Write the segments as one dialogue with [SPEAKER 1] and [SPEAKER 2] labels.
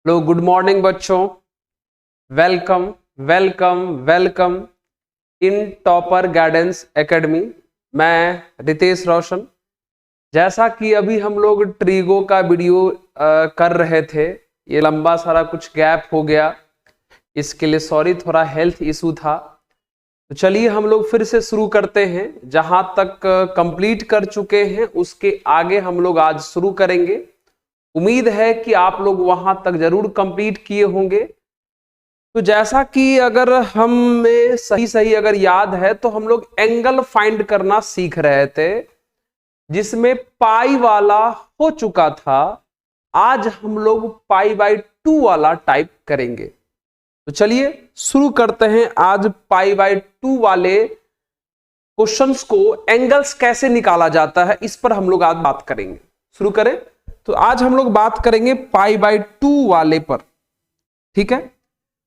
[SPEAKER 1] Hello, good morning बच्चों। Welcome welcome welcome in topper guidance academy. मैं रितेश रोशन। जैसा कि अभी हम लोग ट्रीगो का वीडियो कर रहे थे, ये लंबा सारा कुछ गैप हो गया, इसके लिए सॉरी, थोड़ा हेल्थ इशू था। तो चलिए हम लोग फिर से शुरू करते हैं। जहां तक कंप्लीट कर चुके हैं उसके आगे हम लोग आज शुरू करेंगे। उम्मीद है कि आप लोग वहां तक जरूर कंप्लीट किए होंगे। तो जैसा कि अगर हमें सही सही अगर याद है तो हम लोग एंगल फाइंड करना सीख रहे थे, जिसमें पाई वाला हो चुका था। आज हम लोग पाई/2 वाला टाइप करेंगे। तो चलिए शुरू करते हैं। आज पाई/2 वाले क्वेश्चंस को एंगल्स कैसे निकाला जाता है इस पर हम लोग आज बात करेंगे। शुरू करें। तो आज हम लोग बात करेंगे पाई/2 वाले पर, ठीक है।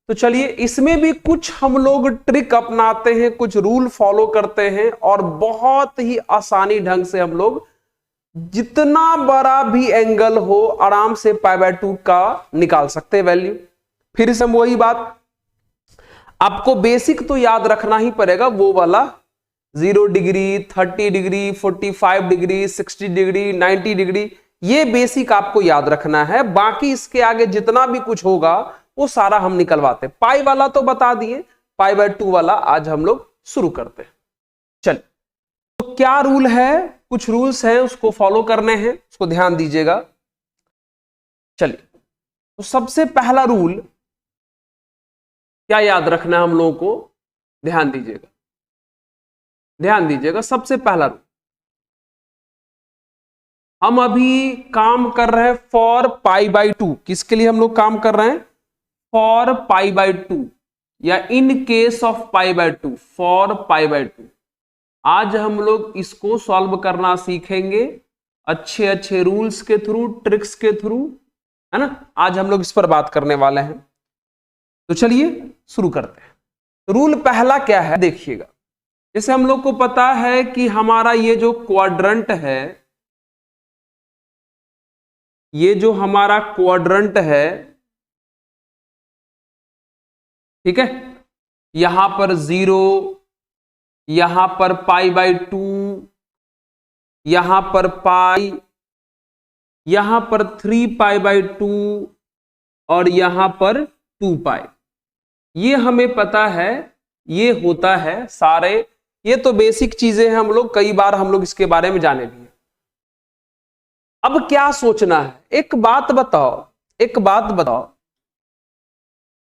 [SPEAKER 1] तो चलिए इसमें भी कुछ हम लोग ट्रिक अपनाते हैं, कुछ रूल फॉलो करते हैं और बहुत ही आसानी ढंग से हम लोग जितना बड़ा भी एंगल हो आराम से पाई/2 का निकाल सकते हैं वैल्यू। फिर से वही बात, आपको बेसिक तो याद रखना ही पड़ेगा, वो वाला 0 degree, 30 degree, 45 degree, 60 degree, 90 degree, ये बेसिक आपको याद रखना है। बाकी इसके आगे जितना भी कुछ होगा वो सारा हम निकलवाते हैं। पाई वाला तो बता दिए, पाई/2 वाला आज हम लोग शुरू करते हैं। चलिए, तो क्या रूल है, कुछ रूल्स हैं उसको फॉलो करने हैं, उसको ध्यान दीजिएगा। चलिए, तो सबसे पहला रूल क्या याद रखना है हम लोगों को, ध्यान दीजिएगा, ध्यान दीजिएगा। सबसे पहला रूल, हम अभी काम कर रहे हैं फॉर पाई/2। किसके लिए हम लोग काम कर रहे हैं? फॉर पाई/2 या इन केस ऑफ पाई/2, फॉर पाई/2। आज हम लोग इसको सॉल्व करना सीखेंगे अच्छे अच्छे रूल्स के थ्रू, ट्रिक्स के थ्रू, है ना। आज हम लोग इस पर बात करने वाले हैं। तो चलिए शुरू करते हैं। रूल पहला क्या है देखिएगा। जैसे हम लोग को पता है कि हमारा ये जो क्वाड्रंट है, ये जो हमारा क्वाड्रंट है, ठीक है, यहां पर 0, यहां पर पाई/2, यहां पर पाई, यहां पर 3 पाई/2 और यहां पर 2 पाई। ये हमें पता है, ये होता है सारे। ये तो बेसिक चीजें हैं, हम लोग कई बार हम लोग इसके बारे में जाने भी हैं। अब क्या सोचना है, एक बात बताओ, एक बात बताओ,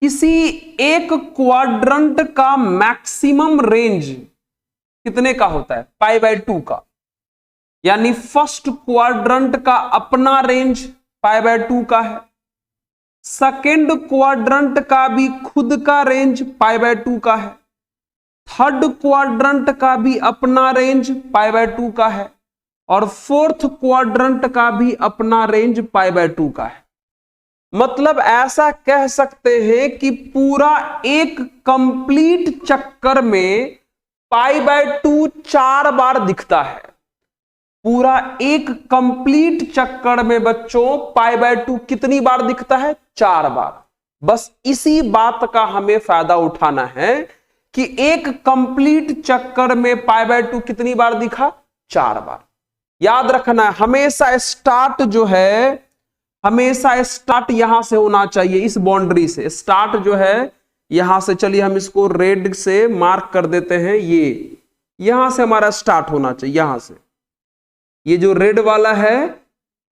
[SPEAKER 1] किसी एक क्वाड्रंट का मैक्सिमम रेंज कितने का होता है? पाई/2 का। यानी फर्स्ट क्वाड्रंट का अपना रेंज पाई/2 का है, सेकेंड क्वाड्रंट का भी खुद का रेंज पाई/2 का है, थर्ड क्वाड्रंट का भी अपना रेंज पाई/2 का है, और फोर्थ क्वाड्रंट का भी अपना रेंज पाई/2 का है। मतलब ऐसा कह सकते हैं कि पूरा एक कंप्लीट चक्कर में पाई/2 4 बार दिखता है। पूरा एक कंप्लीट चक्कर में बच्चों पाई/2 कितनी बार दिखता है? 4 बार। बस इसी बात का हमें फायदा उठाना है कि एक कंप्लीट चक्कर में पाई/2 कितनी बार दिखा? 4 बार। याद रखना है, हमेशा स्टार्ट जो है, हमेशा स्टार्ट यहां से होना चाहिए, इस बाउंड्री से स्टार्ट जो है यहां से। चलिए हम इसको रेड से मार्क कर देते हैं, ये यहां से हमारा स्टार्ट होना चाहिए, यहां से। ये जो रेड वाला है,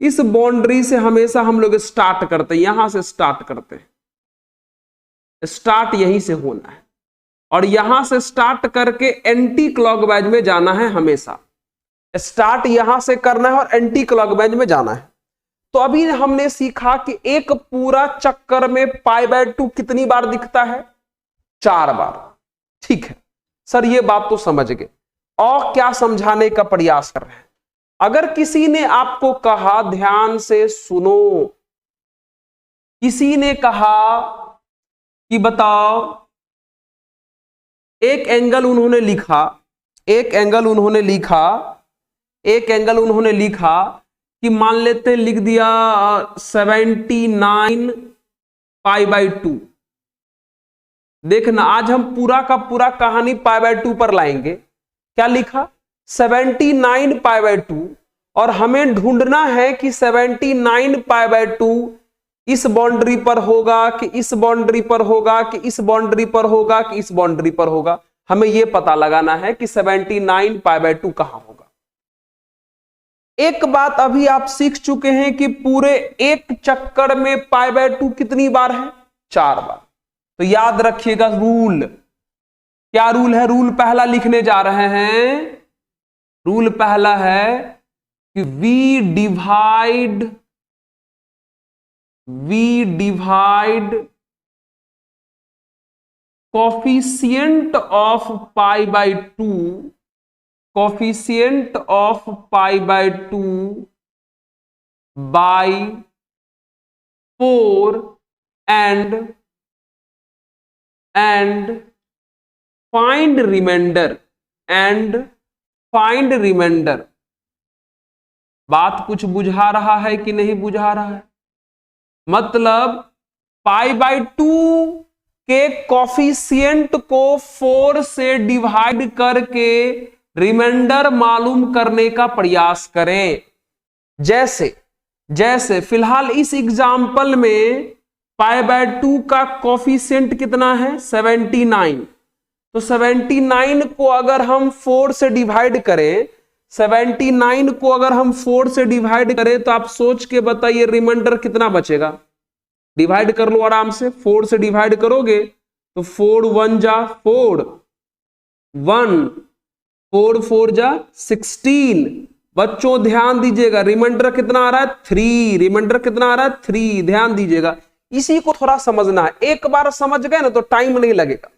[SPEAKER 1] इस बाउंड्री से हमेशा हम लोग स्टार्ट करते हैं, यहां से स्टार्ट करते हैं। स्टार्ट यहीं से होना है और यहां से स्टार्ट करके एंटी क्लॉकवाइज में जाना है। हमेशा स्टार्ट यहां से करना है और एंटी क्लॉकवाइज में जाना है। तो अभी हमने सीखा कि एक पूरा चक्कर में पाई/2 कितनी बार दिखता है? 4 बार। ठीक है सर, ये बात तो समझ गए। और क्या समझाने का प्रयास कर रहे हैं? अगर किसी ने आपको कहा, ध्यान से सुनो, किसी ने कहा कि बताओ, एक एंगल उन्होंने लिखा, एक एंगल उन्होंने लिखा, एक एंगल उन्होंने लिखा कि मान लेते लिख दिया 79 π/2। देखना आज हम पूरा का पूरा कहानी π/2 पर लाएंगे। क्या लिखा? 79 π/2, और हमें ढूंढना है कि 79 π/2 इस बाउंड्री पर होगा कि इस बाउंड्री पर होगा कि इस बाउंड्री पर होगा कि इस बाउंड्री पर होगा। हमें यह पता लगाना है कि 79 π/2 कहां होगा। एक बात अभी आप सीख चुके हैं कि पूरे एक चक्कर में π/2 कितनी बार है? 4 बार। तो याद रखिएगा रूल। क्या रूल है? रूल पहला लिखने जा रहे हैं। रूल पहला है कि we divide coefficient of π/2 by 4 and find remainder। बात कुछ बुझा रहा है कि नहीं बुझा रहा है? मतलब π/2 के कोफिशिएंट को 4 से डिवाइड करके रिमाइंडर मालूम करने का प्रयास करें। जैसे फिलहाल इस एग्जाम्पल में π/2 का कोफिशिएंट कितना है? 79। तो 79 को अगर हम 4 से डिवाइड करें, 79 को अगर हम 4 से डिवाइड करें तो आप सोच के बताइए रिमाइंडर कितना बचेगा? डिवाइड कर लो आराम से। 4 से डिवाइड करोगे तो 4 1 जा 4, 1 4 4 जा 16। बच्चों ध्यान दीजिएगा, रिमाइंडर कितना आ रहा है? 3। रिमाइंडर कितना आ रहा है? 3। ध्यान दीजिएगा, इसी को थोड़ा समझना है। एक बार समझ गए ना तो टाइम नहीं लगेगा।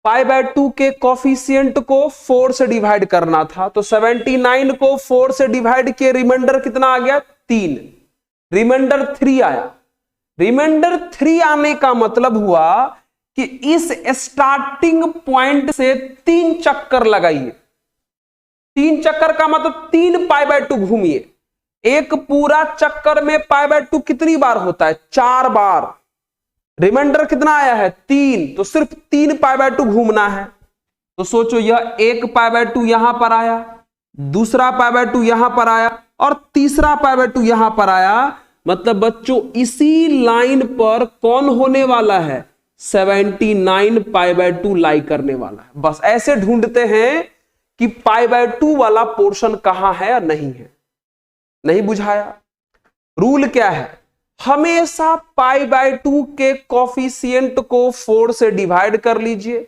[SPEAKER 1] π/2 के कोफिशिएंट को 4 से डिवाइड करना था, तो 79 को 4 से डिवाइड किए, रिमाइंडर कितना आ गया? 3। रिमाइंडर 3 आया। रिमाइंडर 3 आने का मतलब हुआ कि इस स्टार्टिंग पॉइंट से 3 चक्कर लगाइए। 3 चक्कर का मतलब 3 π/2 घूमिए। एक पूरा चक्कर में π/2 कितनी बार होता है? 4 बार। रिमाइंडर कितना आया है? 3। तो सिर्फ 3 π/2 घूमना है। तो सोचो, यह एक π/2 यहां पर आया, दूसरा π/2 यहां पर आया और तीसरा π/2 यहां पर आया। मतलब बच्चों इसी लाइन पर कौन होने वाला है? 79 π/2 लाई करने वाला है। बस ऐसे ढूंढते हैं कि π/2 वाला पोर्शन कहां है या नहीं है। नहीं बुझाया? रूल क्या है? हमेशा π/2 के कोफिशिएंट को 4 से डिवाइड कर लीजिए,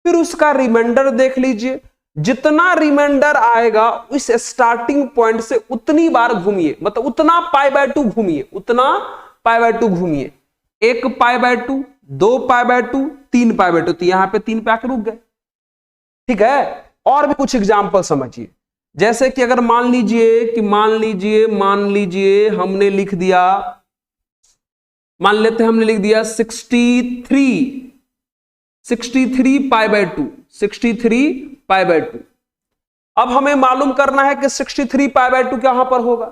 [SPEAKER 1] फिर उसका रिमाइंडर देख लीजिए। जितना रिमाइंडर आएगा इस स्टार्टिंग पॉइंट से उतनी बार घूमिए, मतलब उतना π/2 घूमिए, उतना π/2 घूमिए। 1 π/2, 2 π/2, 3 π/2। तो यहां पे 3 पे आके रुक गए। ठीक है, और भी कुछ एग्जाम्पल समझिए। जैसे कि अगर मान लीजिए हमने लिख दिया, मान लेते हैं हमने लिख दिया 63 π/2, 63 π/2। अब हमें मालूम करना है कि 63 π/2 कहां पर होगा।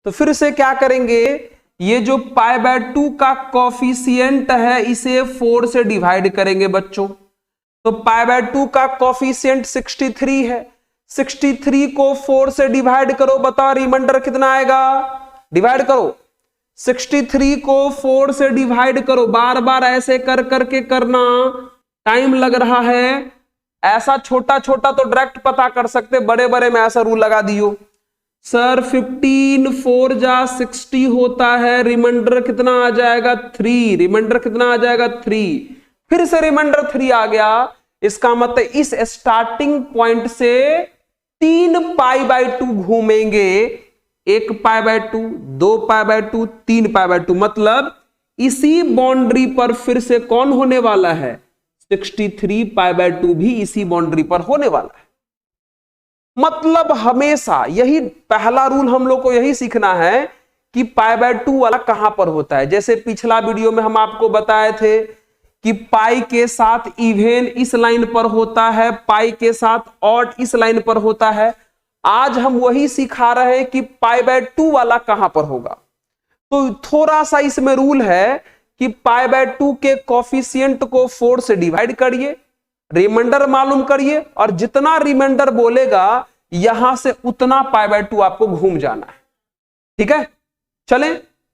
[SPEAKER 1] तो फिर से क्या करेंगे, ये जो π/2 का कोफिशिएंट है इसे 4 से डिवाइड करेंगे बच्चों। तो π/2 का कोफिशिएंट 63 है। 63 को 4 से डिवाइड करो, बताओ रिमाइंडर कितना आएगा? डिवाइड करो। 63 को 4 से डिवाइड करो। बार बार ऐसे कर करके करना, टाइम लग रहा है। ऐसा छोटा छोटा तो डायरेक्ट पता कर सकते, बड़े बड़े में ऐसा रूल लगा दियो। सर 15 4 जा 60 होता है, रिमाइंडर कितना आ जाएगा? 3। रिमाइंडर कितना आ जाएगा? 3। फिर से रिमाइंडर 3 आ गया। इसका मतलब इस स्टार्टिंग पॉइंट से 3 π/2 घूमेंगे। 1 π/2, 2 π/2, 3 π/2। मतलब इसी बाउंड्री पर फिर से कौन होने वाला है? 63 π/2 भी इसी बाउंड्री पर होने वाला है। मतलब हमेशा यही पहला रूल हम लोग को यही सीखना है कि π/2 वाला कहां पर होता है। जैसे पिछला वीडियो में हम आपको बताए थे कि पाई के साथ इवेन इस लाइन पर होता है, पाई के साथ ऑड इस लाइन पर होता है। आज हम वही सिखा रहे हैं कि π/2 वाला कहां पर होगा। तो थोड़ा सा इसमें रूल है कि पाई बाय 2 के कोफिशिएंट को 4 से डिवाइड करिए, रिमाइंडर मालूम करिए, और जितना रिमाइंडर बोलेगा यहां से उतना पाई बाय 2 आपको घूम जाना है। ठीक है,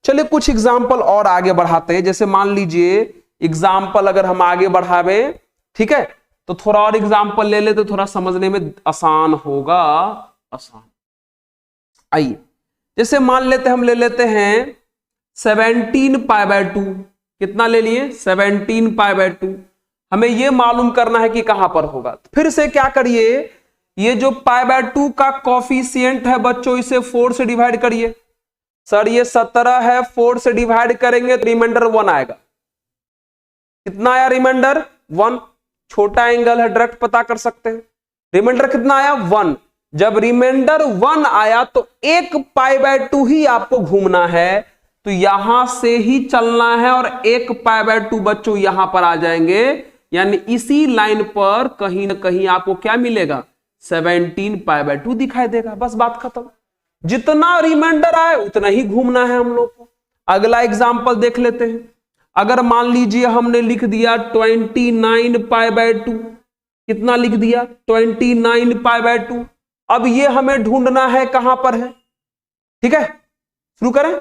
[SPEAKER 1] चले कुछ एग्जाम्पल और आगे बढ़ाते हैं। जैसे मान लीजिए एग्जाम्पल अगर हम आगे बढ़ावे, ठीक है, तो थोड़ा और एग्जाम्पल ले ले तो थोड़ा समझने में आसान होगा। आसान, आइए जैसे मान लेते हम ले लेते हैं 17 पाई बाय 2। कितना ले लिए? 17 पाई बाय 2। हमें यह मालूम करना है कि कहां पर होगा। फिर से क्या करिए, ये जो पाई बाय 2 का कोफिशिएंट है बच्चों, इसे 4 से डिवाइड करिए। सर ये 17 है, 4 से डिवाइड करेंगे तो रिमाइंडर 1 आएगा। कितना आया रिमाइंडर? 1। छोटा एंगल है, डायरेक्ट पता कर सकते हैं। रिमाइंडर कितना आया? 1। जब रिमाइंडर 1 आया तो एक पाई बाय 2 ही आपको घूमना है, तो यहां से ही चलना है और एक पाई बाय 2 बच्चों यहां पर आ जाएंगे, यानी इसी लाइन पर कहीं ना कहीं आपको क्या मिलेगा? 17 पाई बाय 2 दिखाई देगा। बस बात खत्म। जितना रिमाइंडर आए उतना ही घूमना है हम लोग को। अगला एग्जाम्पल देख लेते हैं। अगर मान लीजिए हमने लिख दिया 29 पाई बाय 2। कितना लिख दिया? 29 पाई बाय 2। अब ये हमें ढूंढना है कहां पर है। ठीक है, शुरू करें।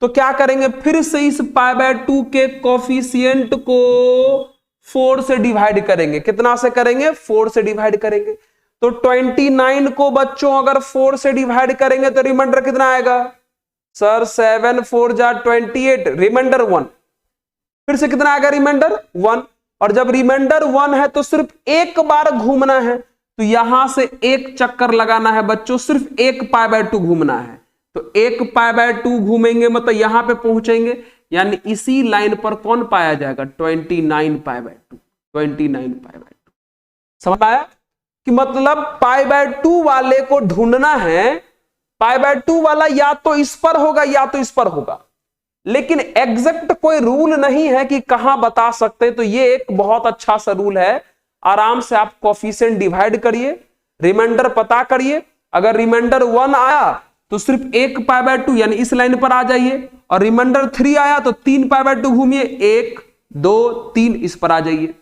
[SPEAKER 1] तो क्या करेंगे, फिर से इस पाई बाय 2 के कोफिशिएंट को 4 से डिवाइड करेंगे। कितना से करेंगे? 4 से डिवाइड करेंगे। तो 29 को बच्चों अगर 4 से डिवाइड करेंगे तो रिमाइंडर कितना आएगा? सर 7 4 जा 28, रिमाइंडर 1। फिर से कितना आएगा? रिमाइंडर 1। और जब रिमाइंडर 1 है तो सिर्फ एक बार घूमना है, तो यहां से एक चक्कर लगाना है बच्चों, सिर्फ एक पाई बाय 2 घूमना है। तो एक पाई बाय 2 घूमेंगे मतलब यहां पे पहुंचेंगे, यानी इसी लाइन पर कौन पाया जाएगा? 29 पाई बाय 2। 29 pi by 2। समझ आया कि मतलब पाई बाय 2 वाले को ढूंढना है। पाई बाय 2 वाला या तो इस पर होगा या तो इस पर होगा, लेकिन एग्जैक्ट कोई रूल नहीं है कि कहां बता सकते। तो ये एक बहुत अच्छा सा रूल है। आराम से आप कोफिशिएंट डिवाइड करिए, रिमाइंडर पता करिए। अगर रिमाइंडर 1 आया तो सिर्फ एक पाई बाय 2 यानी इस लाइन पर आ जाइए, और रिमाइंडर 3 आया तो 3 पाई बाय 2 घूमिए, 1 2 3 इस पर आ जाइए।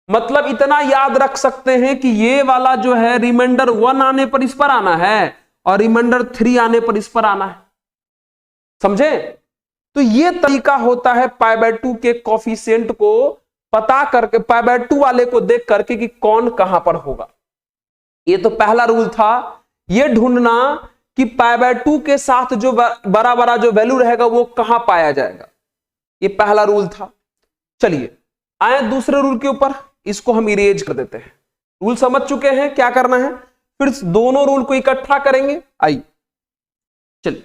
[SPEAKER 1] मतलब इतना याद रख सकते हैं कि ये वाला जो है रिमाइंडर 1 आने पर इस पर आना है और रिमाइंडर 3 आने पर इस पर आना है। समझे? तो ये तरीका होता है पाई बाय 2 के कोफिशिएंट को पता करके, पाई बाय 2 वाले को देख करके कि कौन कहां पर होगा। ये तो पहला रूल था, ये ढूंढना कि पाई बाय 2 के साथ जो बड़ा बड़ा जो वैल्यू रहेगा वो कहां पाया जाएगा। ये पहला रूल था। चलिए आए दूसरे रूल के ऊपर, इसको हम इरेज कर देते हैं। रूल समझ चुके हैं क्या करना है, फिर दोनों रूल को इकट्ठा करेंगे। आइए चलिए,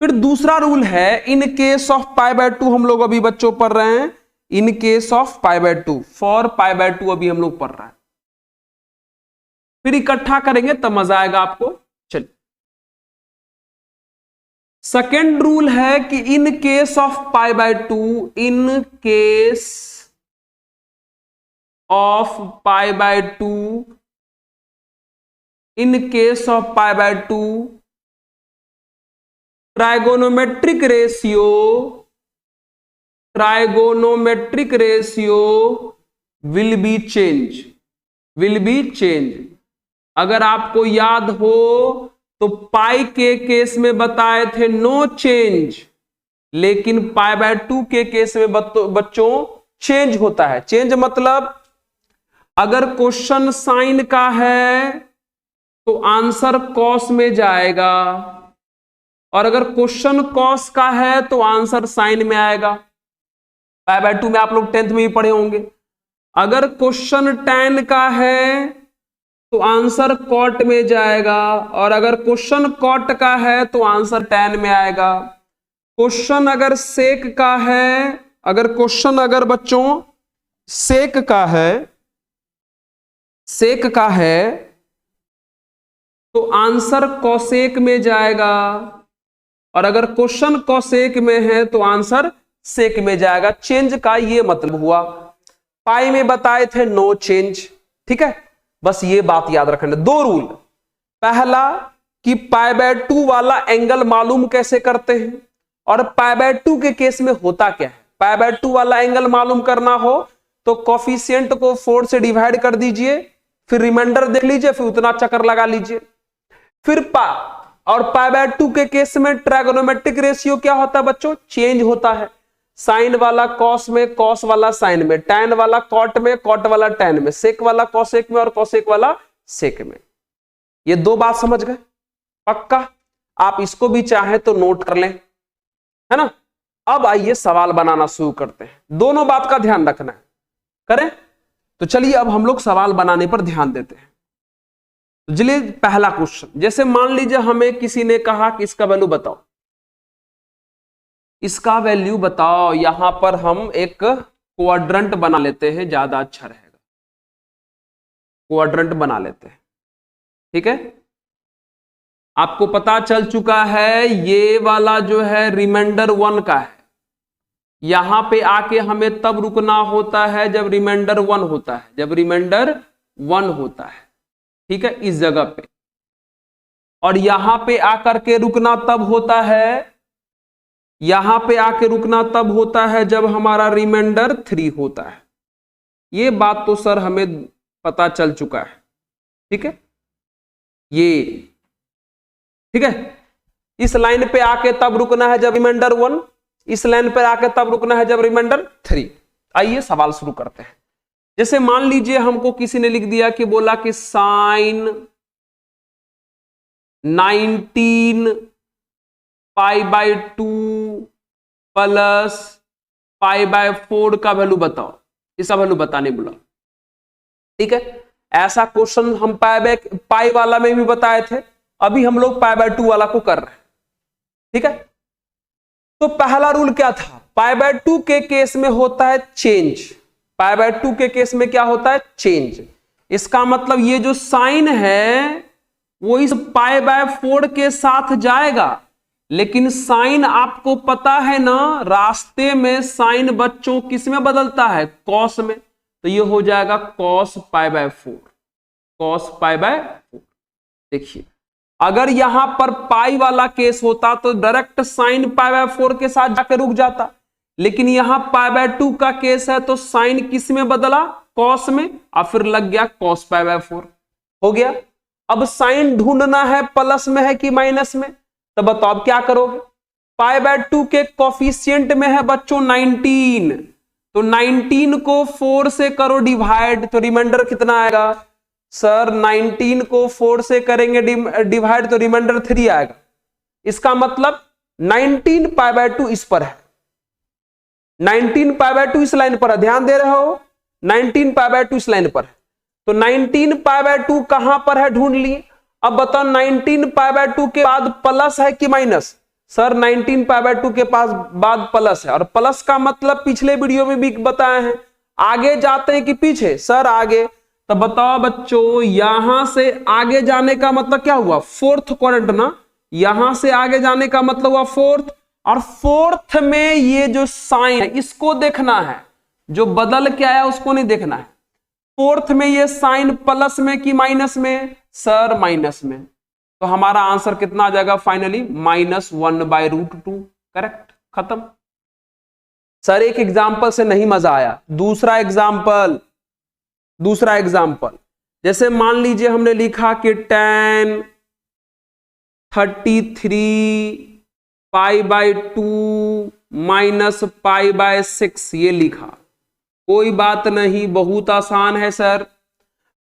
[SPEAKER 1] फिर दूसरा रूल है in case of pi by 2। हम लोग अभी बच्चों पढ़ रहे हैं in case of pi by 2, for pi by 2 अभी हम लोग पढ़ रहे हैं। फिर इकट्ठा करेंगे तब मजा आएगा आपको। चलिए, सेकेंड रूल है कि in case of pi by 2, in case of pi by 2, in case of pi by 2, trigonometric ratio will be change. अगर आपको याद हो तो पाई के केस में बताए थे नो चेंज, लेकिन पाई बाय 2 के केस में बच्चों चेंज होता है। चेंज मतलब अगर क्वेश्चन साइन का है तो आंसर कॉस में जाएगा, और अगर क्वेश्चन कॉस का है तो आंसर साइन में आएगा। पाई बाय 2 में आप लोग 10th में ही पढ़े होंगे। अगर क्वेश्चन tan का है तो आंसर कॉट में जाएगा, और अगर क्वेश्चन कॉट का है तो आंसर tan में आएगा। क्वेश्चन अगर सेक का है, अगर बच्चों सेक का है तो आंसर कॉसेक में जाएगा, और अगर क्वेश्चन कॉसेक में है तो आंसर सेक में जाएगा। चेंज का ये मतलब हुआ। पाई में बताए थे नो चेंज। ठीक है, बस ये बात याद रखना। 2 रूल। पहला कि पाई बाय 2 वाला एंगल मालूम कैसे करते हैं, और पाई बाय 2 के केस में होता क्या है। पाई बाय 2 वाला एंगल मालूम करना हो तो कोफिशिएंट को 4 से डिवाइड कर दीजिए, फिर रिमाइंडर देख लीजिए, फिर उतना चक्कर लगा लीजिए। फिर पाई बाय 2 के केस में ट्रायगोनोमेट्रिक रेशियो क्या होता है बच्चों, चेंज होता है। साइन वाला कॉस में, कॉस वाला साइन में, टैन वाला कॉट में, कॉट वाला टैन में, सेक वाला कॉसेक में और कॉसेक वाला सेक में। ये दो बात समझ गए पक्का? आप इसको भी चाहें तो नोट कर लें, है ना। अब आइए सवाल बनाना शुरू करते हैं, दोनों बात का ध्यान रखना है। करें तो चलिए अब हम लोग सवाल बनाने पर ध्यान देते हैं। तो चलिए पहला क्वेश्चन, जैसे मान लीजिए हमें किसी ने कहा कि इसका वैल्यू बताओ, इसका वैल्यू बताओ। यहां पर हम एक क्वाड्रेंट बना लेते हैं, ज्यादा अच्छा रहेगा। क्वाड्रेंट बना लेते हैं, ठीक है। आपको पता चल चुका है ये वाला जो है रिमाइंडर 1 का है। यहां पे आके हमें तब रुकना होता है जब रिमाइंडर 1 होता है, जब रिमाइंडर 1 होता है, ठीक है, इस जगह पे। और यहां पे आकर के रुकना तब होता है, यहां पे आके रुकना तब होता है जब हमारा रिमाइंडर 3 होता है। ये बात तो सर हमें पता चल चुका है, ठीक है। ये ठीक है, इस लाइन पे आके तब रुकना है जब रिमाइंडर 1, इस लाइन पे आके तब रुकना है जब रिमाइंडर 3। आइए सवाल शुरू करते हैं। जैसे मान लीजिए हमको किसी ने लिख दिया कि बोला कि sine 19 pi by 2 plus pi by 4 का वैल्यू बताओ, इसका वैल्यू बताने बोला, ठीक है। ऐसा क्वेश्चन हम पाई वाला में भी बताए थे, अभी हम लोग पाई बाय 2 वाला को कर रहे हैं, ठीक है। तो पहला रूल क्या था, पाई बाय 2 के केस में होता है चेंज। पाई बाय 2 के केस में क्या होता है, चेंज। इसका मतलब ये जो साइन है वो इस पाई बाय 4 के साथ जाएगा, लेकिन साइन आपको पता है ना, रास्ते में साइन बच्चों किस में बदलता है, कॉस में। तो ये हो जाएगा cos pi by 4, cos pi by 4। देखिए अगर यहां पर पाई वाला केस होता तो डायरेक्ट साइन पाई बाय 4 के साथ जाकर रुक जाता, लेकिन यहां पाई बाय 2 का केस है तो साइन किस में बदला, कॉस में, और फिर लग गया कॉस पाई बाय 4 हो गया। अब साइन ढूंढना है प्लस में है कि माइनस में, तो बताओ अब क्या करोगे। पाई बाय 2 के कोफिशिएंट में है बच्चों 19, तो 19 को 4 से करो डिवाइड, तो रिमाइंडर कितना आएगा सर, 19 को 4 से करेंगे डिवाइड तो रिमाइंडर 3 आएगा। इसका मतलब 19 पाई बाय 2 इस पर है, 19 पाई बाय 2 इस लाइन पर है, ध्यान दे रहे हो, 19 पाई बाय 2 इस लाइन पर है। तो 19 पाई बाय 2 कहां पर है ढूंढ लिए। अब बताओ 19 पाई बाय 2 के बाद प्लस है कि माइनस, सर 19 पाई बाय 2 के पास बाद प्लस है, और प्लस का मतलब पिछले वीडियो में भी बताए हैं, आगे जाते हैं कि पीछे, सर आगे। तो बताओ बच्चों यहां से आगे जाने का मतलब क्या हुआ, फोर्थ क्वाड्रेंट ना, यहां से आगे जाने का मतलब हुआ फोर्थ, और फोर्थ में ये जो साइन है इसको देखना है, जो बदल के आया उसको नहीं देखना है। फोर्थ में ये साइन प्लस में कि माइनस में, सर माइनस में। तो हमारा आंसर कितना आ जाएगा फाइनली, -1/√2। करेक्ट, खत्म। सर एक एग्जाम्पल से नहीं मजा आया, दूसरा एग्जाम्पल, दूसरा एग्जाम्पल। जैसे मान लीजिए हमने लिखा कि tan 33 pi by 2 minus pi by 6, ये लिखा, कोई बात नहीं, बहुत आसान है सर।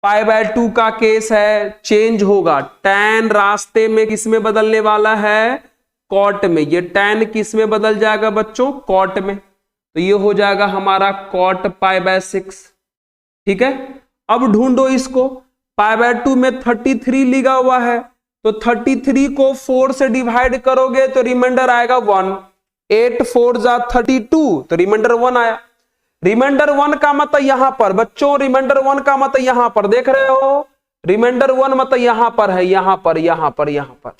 [SPEAKER 1] पाई बाय 2 का केस है, चेंज होगा, tan रास्ते में किस में बदलने वाला है, कॉट में, ये tan किस में बदल जाएगा बच्चों, कॉट में। तो ये हो जाएगा हमारा कॉट पाई बाय 6, ठीक है। अब ढूंढो इसको, पाई बाय 2 में 33 लिखा हुआ है, तो 33 को 4 से डिवाइड करोगे तो रिमाइंडर आएगा 1, 8 4 जा 32, तो रिमाइंडर 1 आया। रिमाइंडर 1 का मतलब यहां पर बच्चों, रिमाइंडर 1 का मतलब यहां पर देख रहे हो, रिमाइंडर 1 मतलब यहां पर है, यहां पर, यहां पर, यहां पर।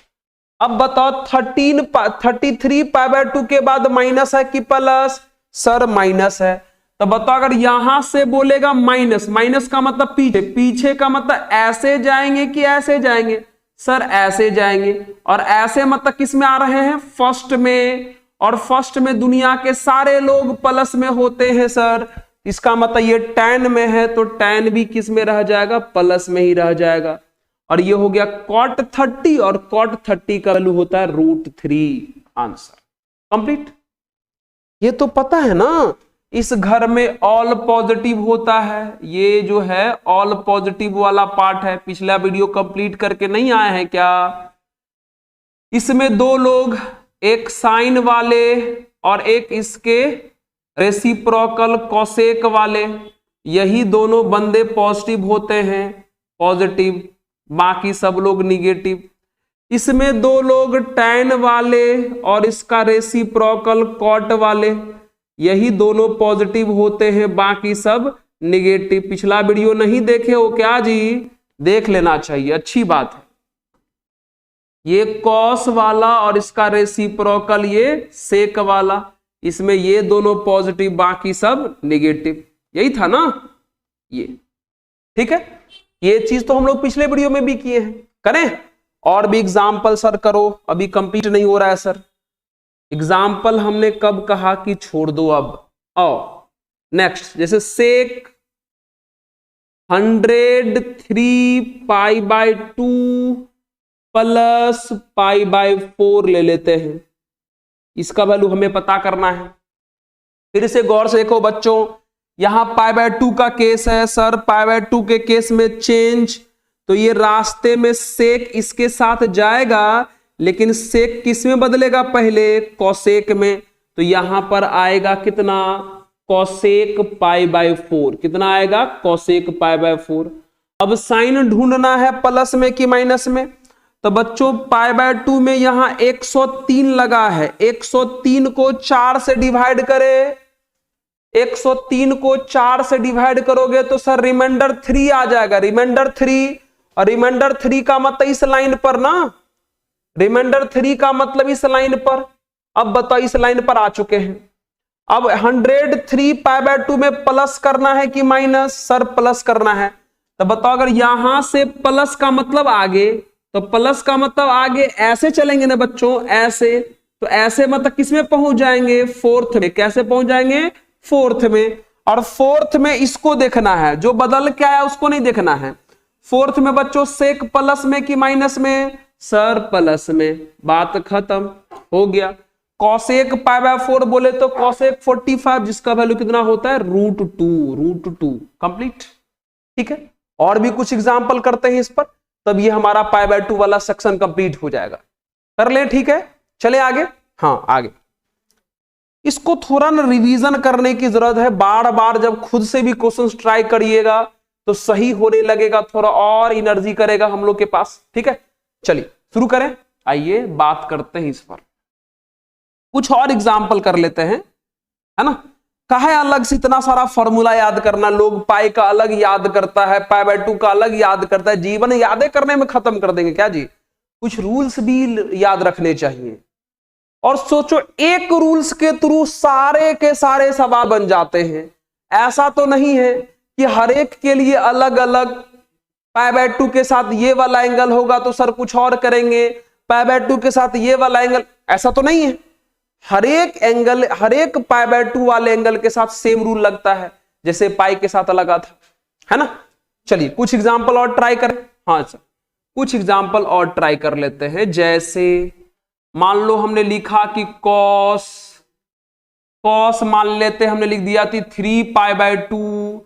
[SPEAKER 1] अब बताओ 33 पाई बाय 2 के बाद माइनस है कि प्लस, सर माइनस है। तो बताओ अगर यहां से बोलेगा माइनस, माइनस का मतलब पीछे, पीछे का मतलब ऐसे जाएंगे कि ऐसे जाएंगे, सर ऐसे जाएंगे, और ऐसे मतलब किस में आ रहे हैं, फर्स्ट में, और फर्स्ट में दुनिया के सारे लोग प्लस में होते हैं सर, इसका मतलब ये tan में है तो tan भी किस में रह जाएगा, प्लस में ही रह जाएगा। और ये हो गया cot 30 और cot 30 का वैल्यू होता है √3। Answer complete. ये तो पता है ना, इस घर में ऑल पॉजिटिव होता है, ये जो है ऑल पॉजिटिव वाला पार्ट है। पिछला वीडियो कंप्लीट करके नहीं आए हैं क्या? इसमें दो लोग, एक साइन वाले और एक इसके रेसिप्रोकल कोसेक वाले, यही दोनों बंदे पॉजिटिव होते हैं, पॉजिटिव, बाकी सब लोग निगेटिव। इसमें दो लोग tan वाले और इसका रेसिप्रोकल cot वाले, यही दोनों पॉजिटिव होते हैं, बाकी सब निगेटिव। पिछला वीडियो नहीं देखे हो क्या जी? देख लेना चाहिए, अच्छी बात है। ये कॉस वाला और इसका रेसिप्रोकल ये सेक वाला, इसमें ये दोनों पॉजिटिव बाकी सब निगेटिव, यही था ना ये, ठीक है। ये चीज तो हम लोग पिछले वीडियो में भी किए हैं। करें और भी एग्जाम्पल सर करो, अभी कंप्लीट नहीं हो रहा है सर। एग्जाम्पल हमने कब कहा कि छोड़ दो, अब आओ नेक्स्ट। जैसे सेक 103 π/2 प्लस π/4 ले लेते हैं, इसका वैल्यू हमें पता करना है। फिर से गौर से देखो बच्चों, यहां π/2 का केस है सर, π/2 के केस में चेंज, तो ये रास्ते में सेक इसके साथ जाएगा, लेकिन सेक किस में बदलेगा, पहले कोसेक में, तो यहां पर आएगा कितना, कोसेक π/4। कितना आएगा, कोसेक π/4। अब साइन ढूंढना है प्लस में कि माइनस में, तो बच्चों π/2 में यहां 103 लगा है, 103 को 4 से डिवाइड करे, 103 को 4 से डिवाइड करोगे तो सर रिमाइंडर 3 आ जाएगा, रिमाइंडर 3। और रिमाइंडर 3 का मतलब इस लाइन पर ना, रिमाइंडर 3 का मतलब इस लाइन पर। अब बताओ इस लाइन पर आ चुके हैं। अब 103 π/2 में प्लस करना है कि माइनस, सर प्लस करना है। तो बताओ अगर यहां से प्लस का मतलब आगे, तो प्लस का मतलब आगे ऐसे चलेंगे ना बच्चों, ऐसे, तो ऐसे मतलब किस में पहुंच जाएंगे, फोर्थ में। कैसे पहुंच जाएंगे, फोर्थ में। और फोर्थ में इसको देखना है, जो बदल के आया उसको नहीं देखना है। फोर्थ में बच्चों सेक प्लस में कि माइनस में, सर प्लस में, बात खत्म हो गया। कॉसेक π/4 बोले तो कॉसेक 45, जिसका वैल्यू कितना होता है, √2 कंप्लीट, ठीक है। और भी कुछ एग्जांपल करते हैं इस पर, तब ये हमारा π/2 वाला सेक्शन कंप्लीट हो जाएगा। कर ले, ठीक है, चले आगे। हाँ आगे, इसको थोड़ा ना रिवीजन करने की जरूरत है। बार बार जब खुद से भी क्वेश्चंस ट्राई करिएगा तो सही होने लगेगा, थोड़ा और एनर्जी करेगा हम लोग के पास, ठीक है। चलिए शुरू करें, आइए बात करते हैं इस पर। कुछ और एग्जाम्पल कर लेते हैं, है ना। काहे अलग से इतना सारा फॉर्मूला याद करना, लोग पाई का अलग याद करता है, π/2 का अलग याद करता है, जीवन यादें करने में खत्म कर देंगे क्या जी। कुछ रूल्स भी याद रखने चाहिए। और सोचो एक रूल्स के थ्रू सारे के सारे सवाल बन जाते हैं। ऐसा तो नहीं है कि हर एक के लिए अलग अलग, π/2 के साथ ये वाला एंगल होगा तो सर कुछ और करेंगे, π/2 के साथ ये वाला एंगल, ऐसा तो नहीं है। हर एक एंगल, हर एक π/2 वाले एंगल के साथ सेम रूल लगता है, जैसे पाई के साथ लगा था, है ना। चलिए कुछ एग्जांपल और ट्राई करें। हाँ सर, कुछ एग्जांपल और ट्राई कर लेते हैं। जैसे मान लो हमने लिखा कि कॉस मान लेते हमने लिख दिया थी 3π/2,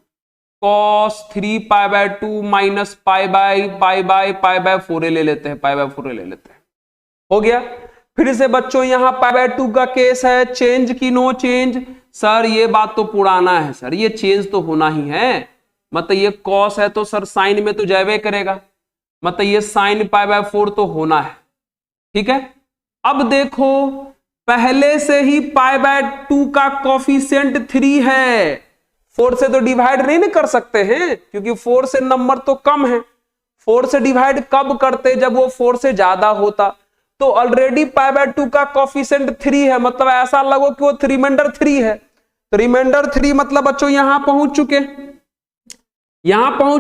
[SPEAKER 1] कॉस 3π/2 माइनस π/4 ले लेते हैं, π/4 ले लेते हैं, हो गया। फिर से बच्चों यहां π/2 का केस है, चेंज की नो चेंज, सर ये बात तो पुराना है सर, ये चेंज तो होना ही है। मतलब ये कॉस है तो सर साइन में तो जावे करेगा, मतलब ये साइन π/4 तो होना है, ठीक है। अब देखो पहले से ही π/2 का कोफिशिएंट 3 है, 4 से तो डिवाइड नहीं कर सकते हैं, क्योंकि 4 से नंबर तो कम है। 4 से डिवाइड कब करते, जब वो 4 से ज्यादा होता। तो ऑलरेडी π/2 का कोफिशिएंट 3 है, मतलब ऐसा लगो कि वो रिमाइंडर 3 है। तो रिमाइंडर 3 मतलब बच्चों यहां पहुंच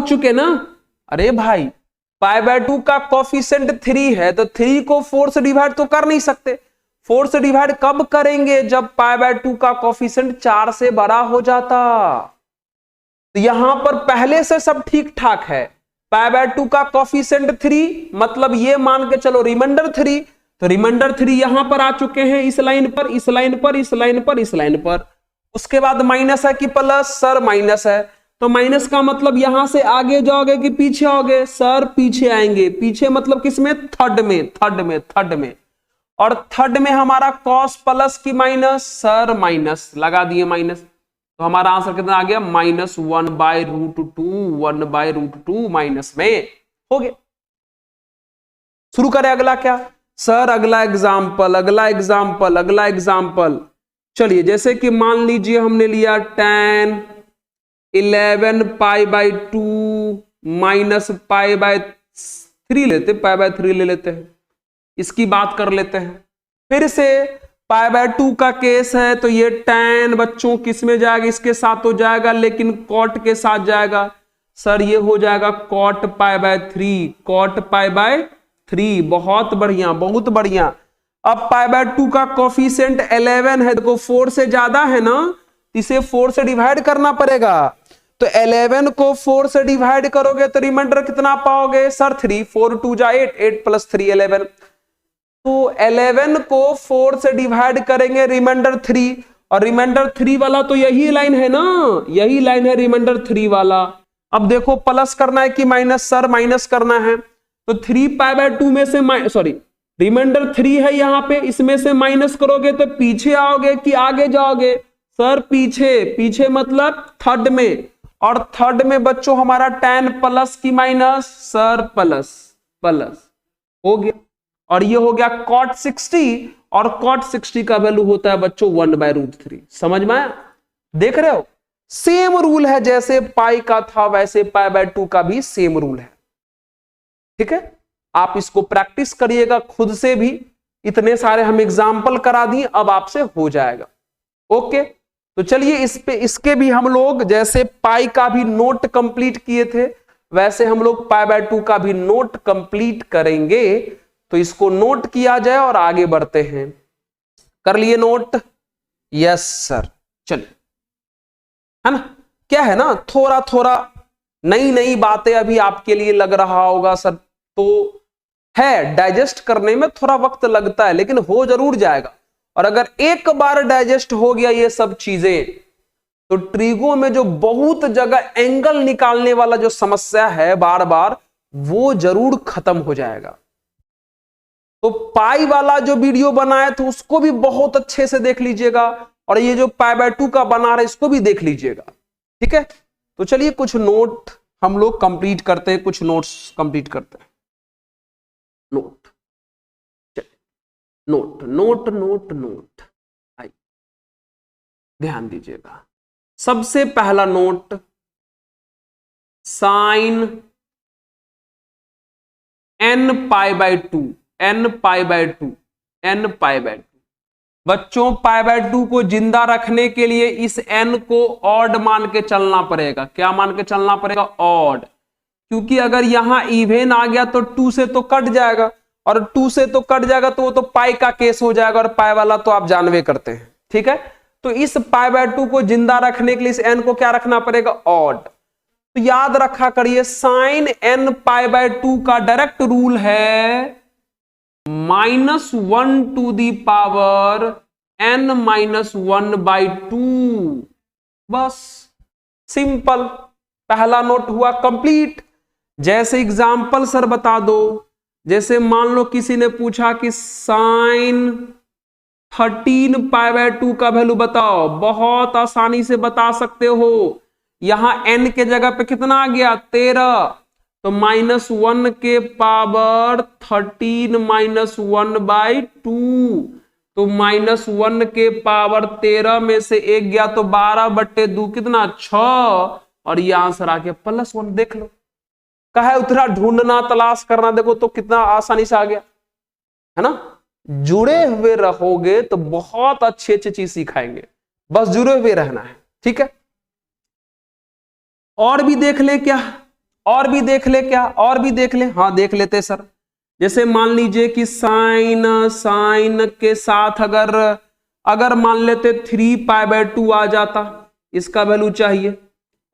[SPEAKER 1] चुके ना। अरे भाई π/2 का कोफिशिएंट 3 है तो 3 को 4 से डिवाइड तो कर नहीं सकते, 4 से डिवाइड कब करेंगे? जब π/2 का कोफिशिएंट 4 से बड़ा हो जाता। तो यहां पर पहले से सब ठीक ठाक है, π/2 का कोफिशिएंट 3, मतलब ये मान के चलो रिमाइंडर 3, तो रिमाइंडर 3 यहां पर आ चुके हैं, इस लाइन पर, इस लाइन पर, इस लाइन पर, इस लाइन पर। उसके बाद माइनस है कि प्लस? सर माइनस है, तो माइनस का मतलब यहां से आगे जाओगे कि पीछे आओगे? सर पीछे आएंगे। पीछे मतलब किसमें? थर्ड में, थर्ड में, थर्ड में। और थर्ड में हमारा कॉस प्लस की माइनस? सर माइनस, लगा दिए माइनस, तो हमारा आंसर कितना आ गया? -1/√2, 1/√2 माइनस में हो गया। शुरू करें अगला क्या? सर अगला एग्जाम्पल, अगला एग्जाम्पल, अगला एग्जाम्पल। चलिए, जैसे कि मान लीजिए हमने लिया tan 11π/2 माइनस π/3 लेते, π/3 ले लेते हैं, इसकी बात कर लेते हैं। फिर से π/2 का केस है, तो ये tan बच्चों किस में जाएगा? इसके साथ तो जाएगा, लेकिन cot के साथ जाएगा। सर ये हो जाएगा cot π/3, cot π/3। बहुत बढ़िया, बहुत बढ़िया। अब π/2 का कोफिशिएंट 11 है, देखो 4 से ज्यादा है ना, इसे 4 से डिवाइड करना पड़ेगा। तो 11 को 4 से डिवाइड करोगे तो रिमाइंडर कितना पाओगे? सर 3, 4 2 जा 8, 8 + 3 11। तो 11 को 4 से डिवाइड करेंगे, रिमाइंडर 3, और रिमाइंडर 3 वाला तो यही लाइन है ना, यही लाइन है रिमाइंडर 3 वाला। अब देखो प्लस करना है कि माइनस? सर माइनस करना है, तो 3π/2 में से सॉरी रिमाइंडर 3 है यहां पे, इसमें से माइनस करोगे तो पीछे आओगे कि आगे जाओगे? सर पीछे, पीछे मतलब थर्ड में, और थर्ड में बच्चों हमारा tan प्लस की माइनस? सर प्लस, प्लस हो गया। और ये हो गया cot 60, और cot 60 का वैल्यू होता है बच्चों 1/√3। समझ में आया? देख रहे हो, सेम रूल है, जैसे पाई का था वैसे π/2 का भी सेम रूल है। ठीक है, आप इसको प्रैक्टिस करिएगा खुद से भी, इतने सारे हम एग्जाम्पल करा दिए, अब आपसे हो जाएगा। ओके, तो चलिए इस पे, इसके भी हम लोग जैसे पाई का भी नोट कंप्लीट किए थे, वैसे हम लोग π/2 का भी नोट कंप्लीट करेंगे। तो इसको नोट किया जाए और आगे बढ़ते हैं। कर लिए नोट? Yes sir. चलिए, है ना, क्या है ना, थोड़ा थोड़ा नई नई बातें अभी आपके लिए लग रहा होगा सर, तो है डाइजेस्ट करने में थोड़ा वक्त लगता है, लेकिन हो जरूर जाएगा। और अगर एक बार डाइजेस्ट हो गया ये सब चीजें, तो ट्रिगो में जो बहुत जगह एंगल निकालने वाला जो समस्या है बार बार, वो जरूर खत्म हो जाएगा। तो पाई वाला जो वीडियो बनाया था उसको भी बहुत अच्छे से देख लीजिएगा, और ये जो π/2 का बना रहा है इसको भी देख लीजिएगा। ठीक है, तो चलिए कुछ नोट हम लोग कंप्लीट करते हैं, कुछ नोट्स कंप्लीट करते हैं। Note, note note note note, आइए ध्यान दीजिएगा। सबसे पहला note, sign nπ/2, nπ/2, nπ/2। बच्चों π/2 को जिंदा रखने के लिए इस n को ऑड मान के चलना पड़ेगा। क्या मान के चलना पड़ेगा? ऑड, क्योंकि अगर यहां इवेन आ गया तो 2 से तो कट जाएगा, और 2 से तो कट जाएगा तो वो तो पाई का केस हो जाएगा, और पाई वाला तो आप जानवे करते हैं। ठीक है, तो इस π/2 को जिंदा रखने के लिए इस n को क्या रखना पड़ेगा? ऑड। तो याद रखा करिए, साइन nπ/2 का डायरेक्ट रूल है -1 टू दी पावर n-1/2। बस सिंपल, पहला नोट हुआ कंप्लीट। जैसे एग्जाम्पल सर बता दो, जैसे मान लो किसी ने पूछा कि साइन 13π/2 का वैल्यू बताओ, बहुत आसानी से बता सकते हो। यहां n के जगह पे कितना आ गया? 13, तो -1 के पावर 13 -1/2, तो -1 के पावर 13 में से 1 गया तो 12/2 कितना? 6, और ये आंसर आ गया +1। देख लो, कहा उतना ढूंढना तलाश करना, देखो तो कितना आसानी से आ गया, है ना। जुड़े हुए रहोगे तो बहुत अच्छी अच्छी चीज सिखाएंगे, बस जुड़े हुए रहना है। ठीक है, और भी देख ले क्या? और भी देख ले क्या? और भी देख ले? हाँ देख लेते सर। जैसे मान लीजिए कि साइन के साथ अगर मान लेते 3π/2 आ जाता, इसका वैल्यू चाहिए,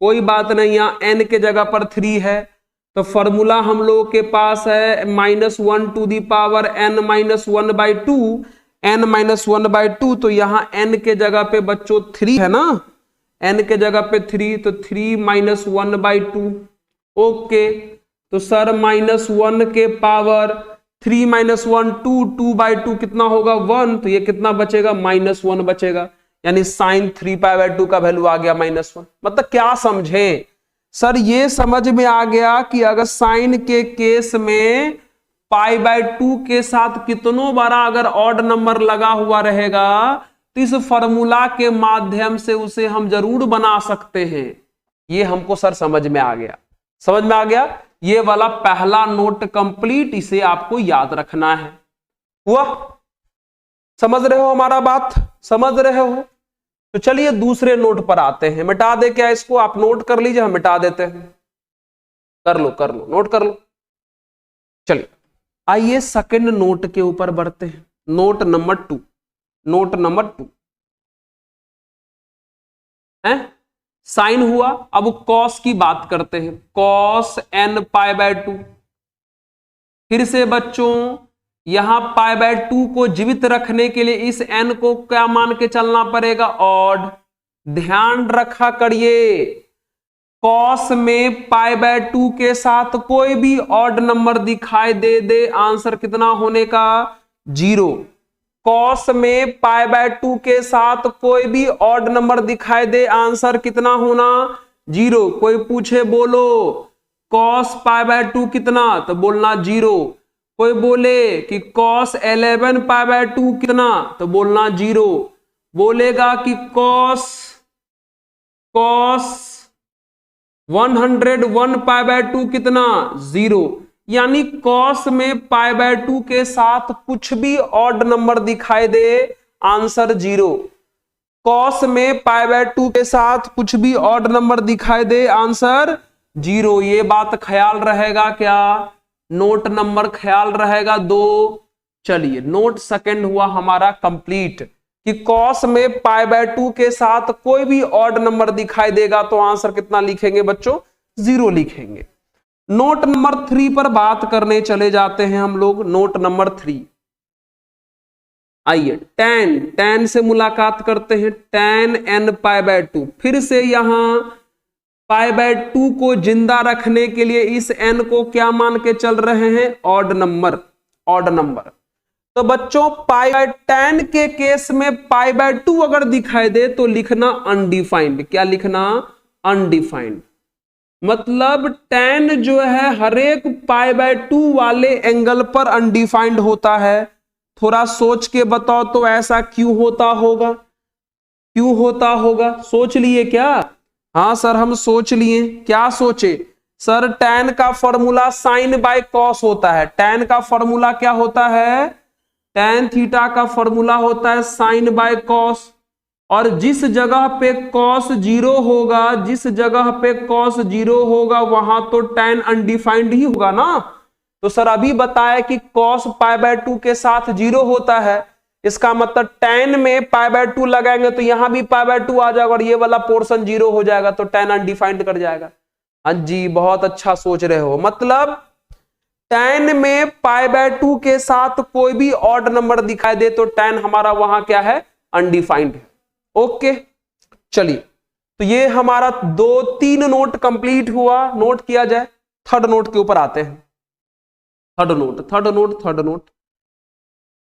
[SPEAKER 1] कोई बात नहीं, यहाँ n के जगह पर 3 है, तो फॉर्मूला हम लोगों के पास है -1 to the power n -1/2, n -1/2, तो यहाँ n के जगह पे बच्चों 3 है ना, n के जगह पे 3, तो 3 -1/2। ओके, तो सर -1 के पावर 3 -1 2/2 कितना होगा 1, तो ये कितना बचेगा -1 बचेगा, यानी साइन 3π/2 का वैल्यू आ गया -1। मतलब क्या समझे सर, ये समझ में आ गया कि अगर साइन के केस में π/2 के साथ कितनों बारा अगर ऑड नंबर लगा हुआ रहेगा तो इस फॉर्मूला के माध्यम से उसे हम जरूर बना सकते हैं। ये हमको सर समझ में आ गया, समझ में आ गया। ये वाला पहला नोट कंप्लीट, इसे आपको याद रखना है। हुआ, समझ रहे हो हमारा बात, समझ रहे हो? तो चलिए दूसरे नोट पर आते हैं। मिटा दे क्या इसको, आप नोट कर लीजिए, हम मिटा देते हैं। कर लो नोट कर लो। चलिए आइए सेकंड नोट के ऊपर बढ़ते हैं। नोट नंबर 2 है साइन हुआ। अब कॉस की बात करते हैं, कॉस nπ/2। फिर से बच्चों यहां π/2 को जीवित रखने के लिए इस n को क्या मान के चलना पड़ेगा, ऑड। ध्यान रखा करिए, कॉस में π/2 के साथ कोई भी ऑड नंबर दिखाई दे आंसर कितना होने का, 0। कॉस में π/2 के साथ कोई भी ऑड नंबर दिखाई दे आंसर कितना होना, 0। कोई पूछे बोलो कॉस π/2 कितना, तो बोलना 0। कोई बोले कि कॉस 11π/2 कितना, तो बोलना 0। बोलेगा कि कॉस 101π/2 कितना, 0। यानी कॉस में π/2 के साथ कुछ भी ऑड नंबर दिखाई दे आंसर 0। कॉस में π/2 के साथ कुछ भी ऑड नंबर दिखाई दे आंसर 0। ये बात ख्याल रहेगा क्या, नोट नंबर ख्याल रहेगा 2। चलिए नोट सेकंड हुआ हमारा कंप्लीट कि कॉस में π/2 के साथ कोई भी ऑड नंबर दिखाई देगा तो आंसर कितना लिखेंगे बच्चों, 0 लिखेंगे। नोट नंबर 3 पर बात करने चले जाते हैं हम लोग। नोट नंबर 3, आइए tan से मुलाकात करते हैं। tan nπ/2, फिर से यहां π/2 को जिंदा रखने के लिए इस n को क्या मान के चल रहे हैं, ऑड नंबर। तो बच्चों tan के केस में π/2 अगर दिखाई दे तो लिखना अनडिफाइंड। क्या लिखना, अनडिफाइंड। मतलब tan जो है हर एक π/2 वाले एंगल पर अनडिफाइंड होता है। थोड़ा सोच के बताओ तो ऐसा क्यों होता होगा, सोच लिए क्या? हाँ सर हम सोच लिए। क्या सोचे सर, tan का फॉर्मूला साइन बाय कॉस होता है। tan का फॉर्मूला क्या होता है, tan थीटा का फॉर्मूला होता है साइन बाय कॉस। और जिस जगह पे cos 0 होगा वहां तो tan अनडिफाइंड ही होगा ना। तो सर अभी बताया कि cos π/2 के साथ 0 होता है, इसका मतलब tan में π/2 लगाएंगे तो यहां भी π/2 आ जाएगा और ये वाला पोर्शन 0 हो जाएगा, तो tan अनडिफाइंड कर जाएगा। हाँ जी बहुत अच्छा सोच रहे हो। मतलब tan में π/2 के साथ कोई भी ऑड नंबर दिखाई दे तो tan हमारा वहां क्या है, अनडिफाइंड है। ओके चलिए, तो ये हमारा 2-3 नोट कंप्लीट हुआ। नोट किया जाए, थर्ड नोट के ऊपर आते हैं।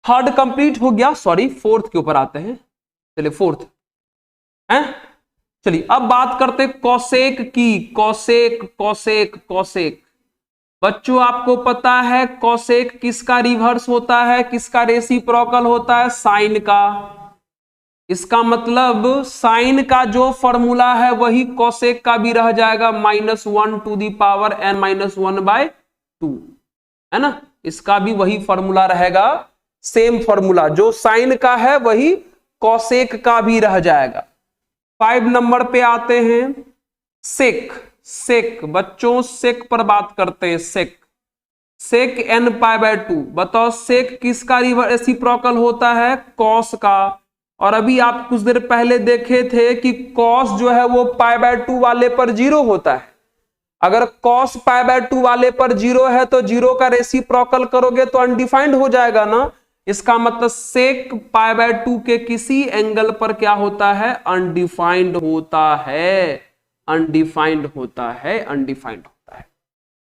[SPEAKER 1] थर्ड कंप्लीट हो गया, सॉरी फोर्थ के ऊपर आते हैं। चलिए फोर्थ है। चलिए अब बात करते हैं कॉसेक की। कॉसेक बच्चों आपको पता है कॉसेक किसका रिवर्स होता है, किसका रेसिप्रोकल होता है, साइन का। इसका मतलब साइन का जो फॉर्मूला है वही कॉसेक का भी रह जाएगा, -1 टू दी पावर n -1/2 है ना। इसका भी वही फॉर्मूला रहेगा, सेम फॉर्मूला जो साइन का है वही कॉसेक का भी रह जाएगा। 5 नंबर पे आते हैं, सेक बच्चों सेक पर बात करते हैं। सेक सेक n पाई बाय 2। बताओ सेक किसका रेसिप्रोकल होता है? कॉस का। और अभी आप कुछ देर पहले देखे थे कि कॉस जो है वो पाई बाय 2 वाले पर 0 होता है। अगर कॉस पाई बाय 2 वाले पर 0 है तो 0 का रेसिप्रोकल करोगे तो अनडिफाइंड हो जाएगा ना। इसका मतलब सेक पाई बाय 2 के किसी एंगल पर क्या होता है? अनडिफाइंड होता है, अनडिफाइंड होता है, अनडिफाइंड होता है।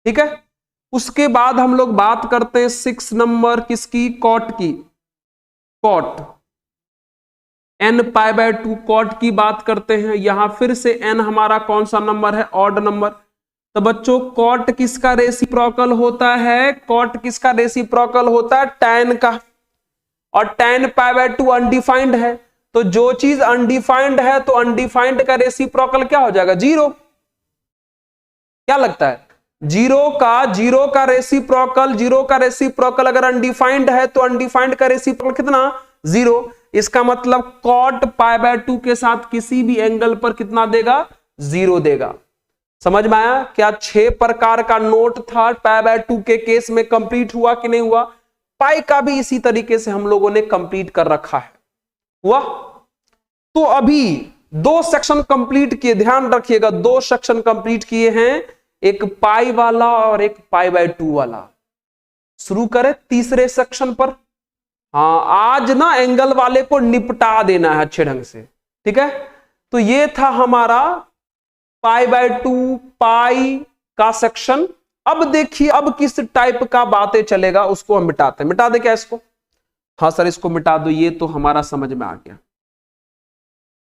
[SPEAKER 1] ठीक है, उसके बाद हम लोग बात करते हैं 6 नंबर किसकी? कॉट की। Cot n pi by 2 cot की बात करते हैं। यहां फिर से n हमारा कौन सा नंबर है? Odd number. तो बच्चों कॉट किसका रेसिप्रोकल होता है? कॉट किसका रेसिप्रोकल होता है? tan का। और tan पाई बाय 2 अनडिफाइंड है, तो जो चीज अनडिफाइंड है तो अनडिफाइंड का रेसिप्रोकल क्या हो जाएगा? 0। क्या लगता है? जीरो का रेसिप्रोकल अगर अनडिफाइंड है तो अनडिफाइंड का रेसिप्रोकल कितना? 0। इसका मतलब कॉट पाई बाय 2 के साथ किसी भी एंगल पर कितना देगा? 0 देगा। समझ में आया? क्या 6 प्रकार का नोट था पाई बाय 2 के केस में कंप्लीट हुआ कि नहीं हुआ? पाई का भी इसी तरीके से हम लोगों ने कंप्लीट कर रखा है। हुआ? तो अभी 2 सेक्शन कंप्लीट किए, ध्यान रखिएगा 2 सेक्शन कंप्लीट किए हैं, एक पाई वाला और एक पाई बाय 2 वाला। शुरू करें तीसरे सेक्शन पर। हाँ, आज ना एंगल वाले को निपटा देना है अच्छे ढंग से। ठीक है, तो ये था हमारा पाई बाय 2 पाई का सेक्शन। अब देखिए अब किस टाइप का बातें चलेगा उसको हम मिटाते हैं। मिटा दे क्या इसको? हाँ सर इसको मिटा दो, ये तो हमारा समझ में आ गया।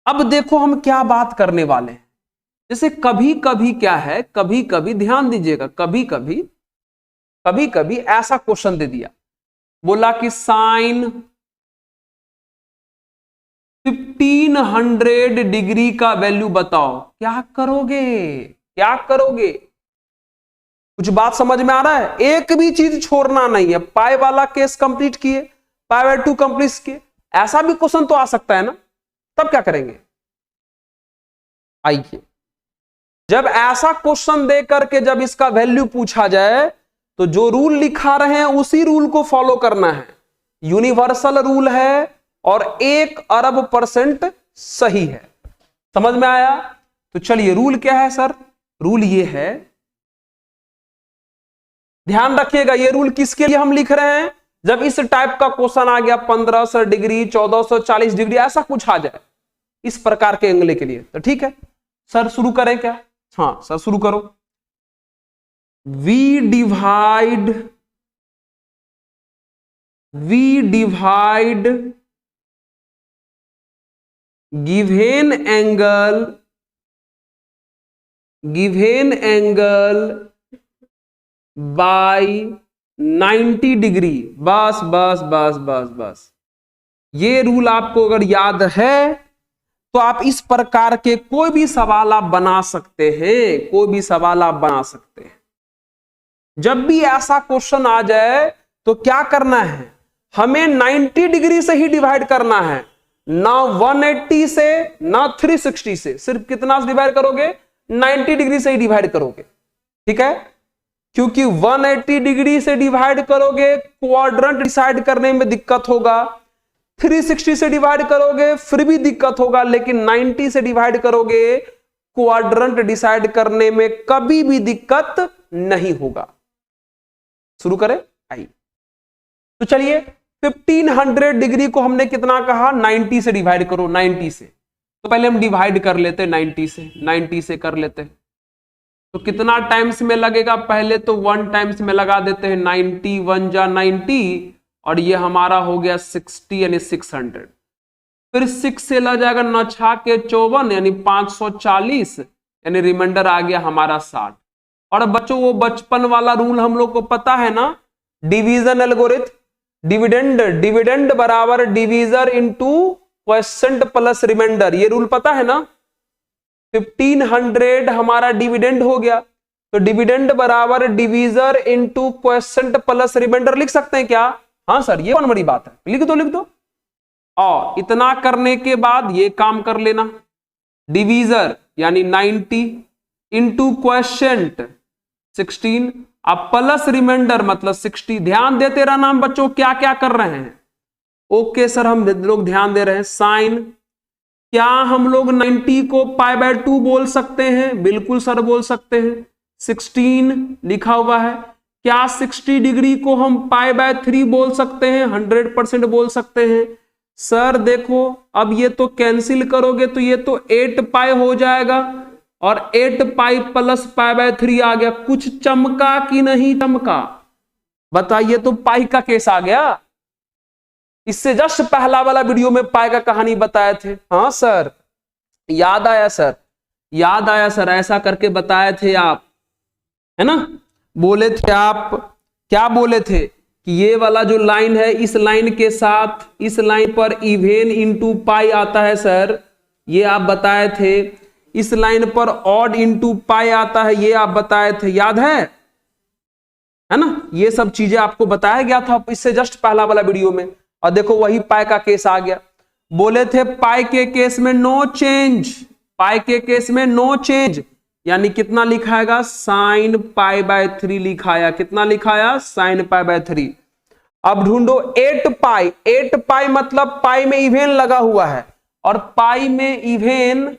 [SPEAKER 1] अब देखो हम क्या बात करने वाले हैं। जैसे कभी कभी क्या है, कभी कभी ध्यान दीजिएगा, कभी कभी ऐसा क्वेश्चन दे दिया, बोला कि साइन 1500 डिग्री का वैल्यू बताओ। क्या करोगे? क्या करोगे? कुछ बात समझ में आ रहा है? एक भी चीज छोड़ना नहीं है। पाई वाला केस कंप्लीट किए, पाई बाय 2 कंप्लीट किए। ऐसा भी क्वेश्चन तो आ सकता है ना, तब क्या करेंगे? आइए, जब ऐसा क्वेश्चन दे करके जब इसका वैल्यू पूछा जाए तो जो रूल लिखा रहे हैं उसी रूल को फॉलो करना है। यूनिवर्सल रूल है और 1 अरब% सही है। समझ में आया? तो चलिए रूल क्या है सर? रूल ये है, ध्यान रखिएगा ये रूल किसके लिए हम लिख रहे हैं? जब इस टाइप का क्वेश्चन आ गया 1500 डिग्री 1440 डिग्री ऐसा कुछ आ जाए इस प्रकार के एंगल के लिए, तो ठीक है सर शुरू करें क्या? हाँ सर शुरू करो। We divide given angle by 90 degree. बस बस बस बस बस, ये रूल आपको अगर याद है तो आप इस प्रकार के कोई भी सवाल आप बना सकते हैं, कोई भी सवाल आप बना सकते हैं। जब भी ऐसा क्वेश्चन आ जाए तो क्या करना है? हमें 90 डिग्री से ही डिवाइड करना है, ना 180 से ना 360 से। सिर्फ कितना से डिवाइड करोगे? 90 डिग्री से ही डिवाइड करोगे। ठीक है, क्योंकि 180 डिग्री से डिवाइड करोगे क्वाड्रेंट डिसाइड करने में दिक्कत होगा, 360 से डिवाइड करोगे फिर भी दिक्कत होगा, लेकिन 90 से डिवाइड करोगे क्वाड्रेंट डिसाइड करने में कभी भी दिक्कत नहीं होगा। शुरू करें? आइए, तो चलिए 1500 डिग्री को हमने कितना कहा? 90 से डिवाइड करो। 90 से, तो पहले हम डिवाइड कर लेते 90 से कर लेते। तो कितना टाइम्स में लगेगा? पहले तो 1 टाइम्स में लगा देते हैं, 90 1 जा 90 और ये हमारा हो गया 60 यानी 600। फिर 6 से लग जाएगा 9 6 के 54 यानी 540 यानी रिमाइंडर आ गया हमारा 60। और बच्चों वो बचपन वाला रूल हम लोग को पता है ना, डिवीजन एल्गोरिथम, डिविडेंड बराबर divisor into quotient plus remainder, ये रूल पता है ना। 1500 हमारा डिविडेंड हो गया, तो डिविडेंड बराबर divisor into quotient plus remainder लिख सकते हैं क्या? हाँ सर, ये कौन बड़ी बात है, लिख दो। और इतना करने के बाद ये काम कर लेना, डिवीजर यानी 90 इंटू क्वोशिएंट 16 अब प्लस रिमाइंडर मतलब 60। ध्यान दे तेरा नाम बच्चों क्या क्या कर रहे हैं। ओके सर हम लोग ध्यान दे रहे हैं। साइन, क्या हम लोग 90 को π/2 बोल सकते हैं? बिल्कुल सर बोल सकते हैं। 16 लिखा हुआ है। क्या 60 डिग्री को हम π/3 बोल सकते हैं? 100% बोल सकते हैं। सर देखो अब ये तो कैंसिल करोगे तो ये तो 8π हो जाएगा और 8π प्लस π/3 आ गया। कुछ चमका कि नहीं चमका? बताइए तो पाई का केस आ गया। इससे जस्ट पहला वाला वीडियो में पाई का कहानी बताए थे। हाँ सर याद आया सर, याद आया सर, ऐसा करके बताए थे आप, है ना। बोले थे आप, क्या बोले थे कि ये वाला जो लाइन है इस लाइन के साथ इस लाइन पर इवेन इंटू पाई आता है सर, ये आप बताए थे। इस लाइन पर ऑड इंटू पाई आता है, ये आप बताए थे, याद है ना। ये सब चीजें आपको बताया गया था इससे जस्ट पहला वाला वीडियो में। और देखो वही पाई का केस आ गया। बोले थे पाई के केस में नो चेंज, पाई के केस में नो चेंज, यानी कितना लिखाएगा? साइन π/3 लिखाया। कितना लिखाया? साइन π/3। अब ढूंढो 8π। 8π मतलब पाई में इवेन लगा हुआ है और पाई में इवेन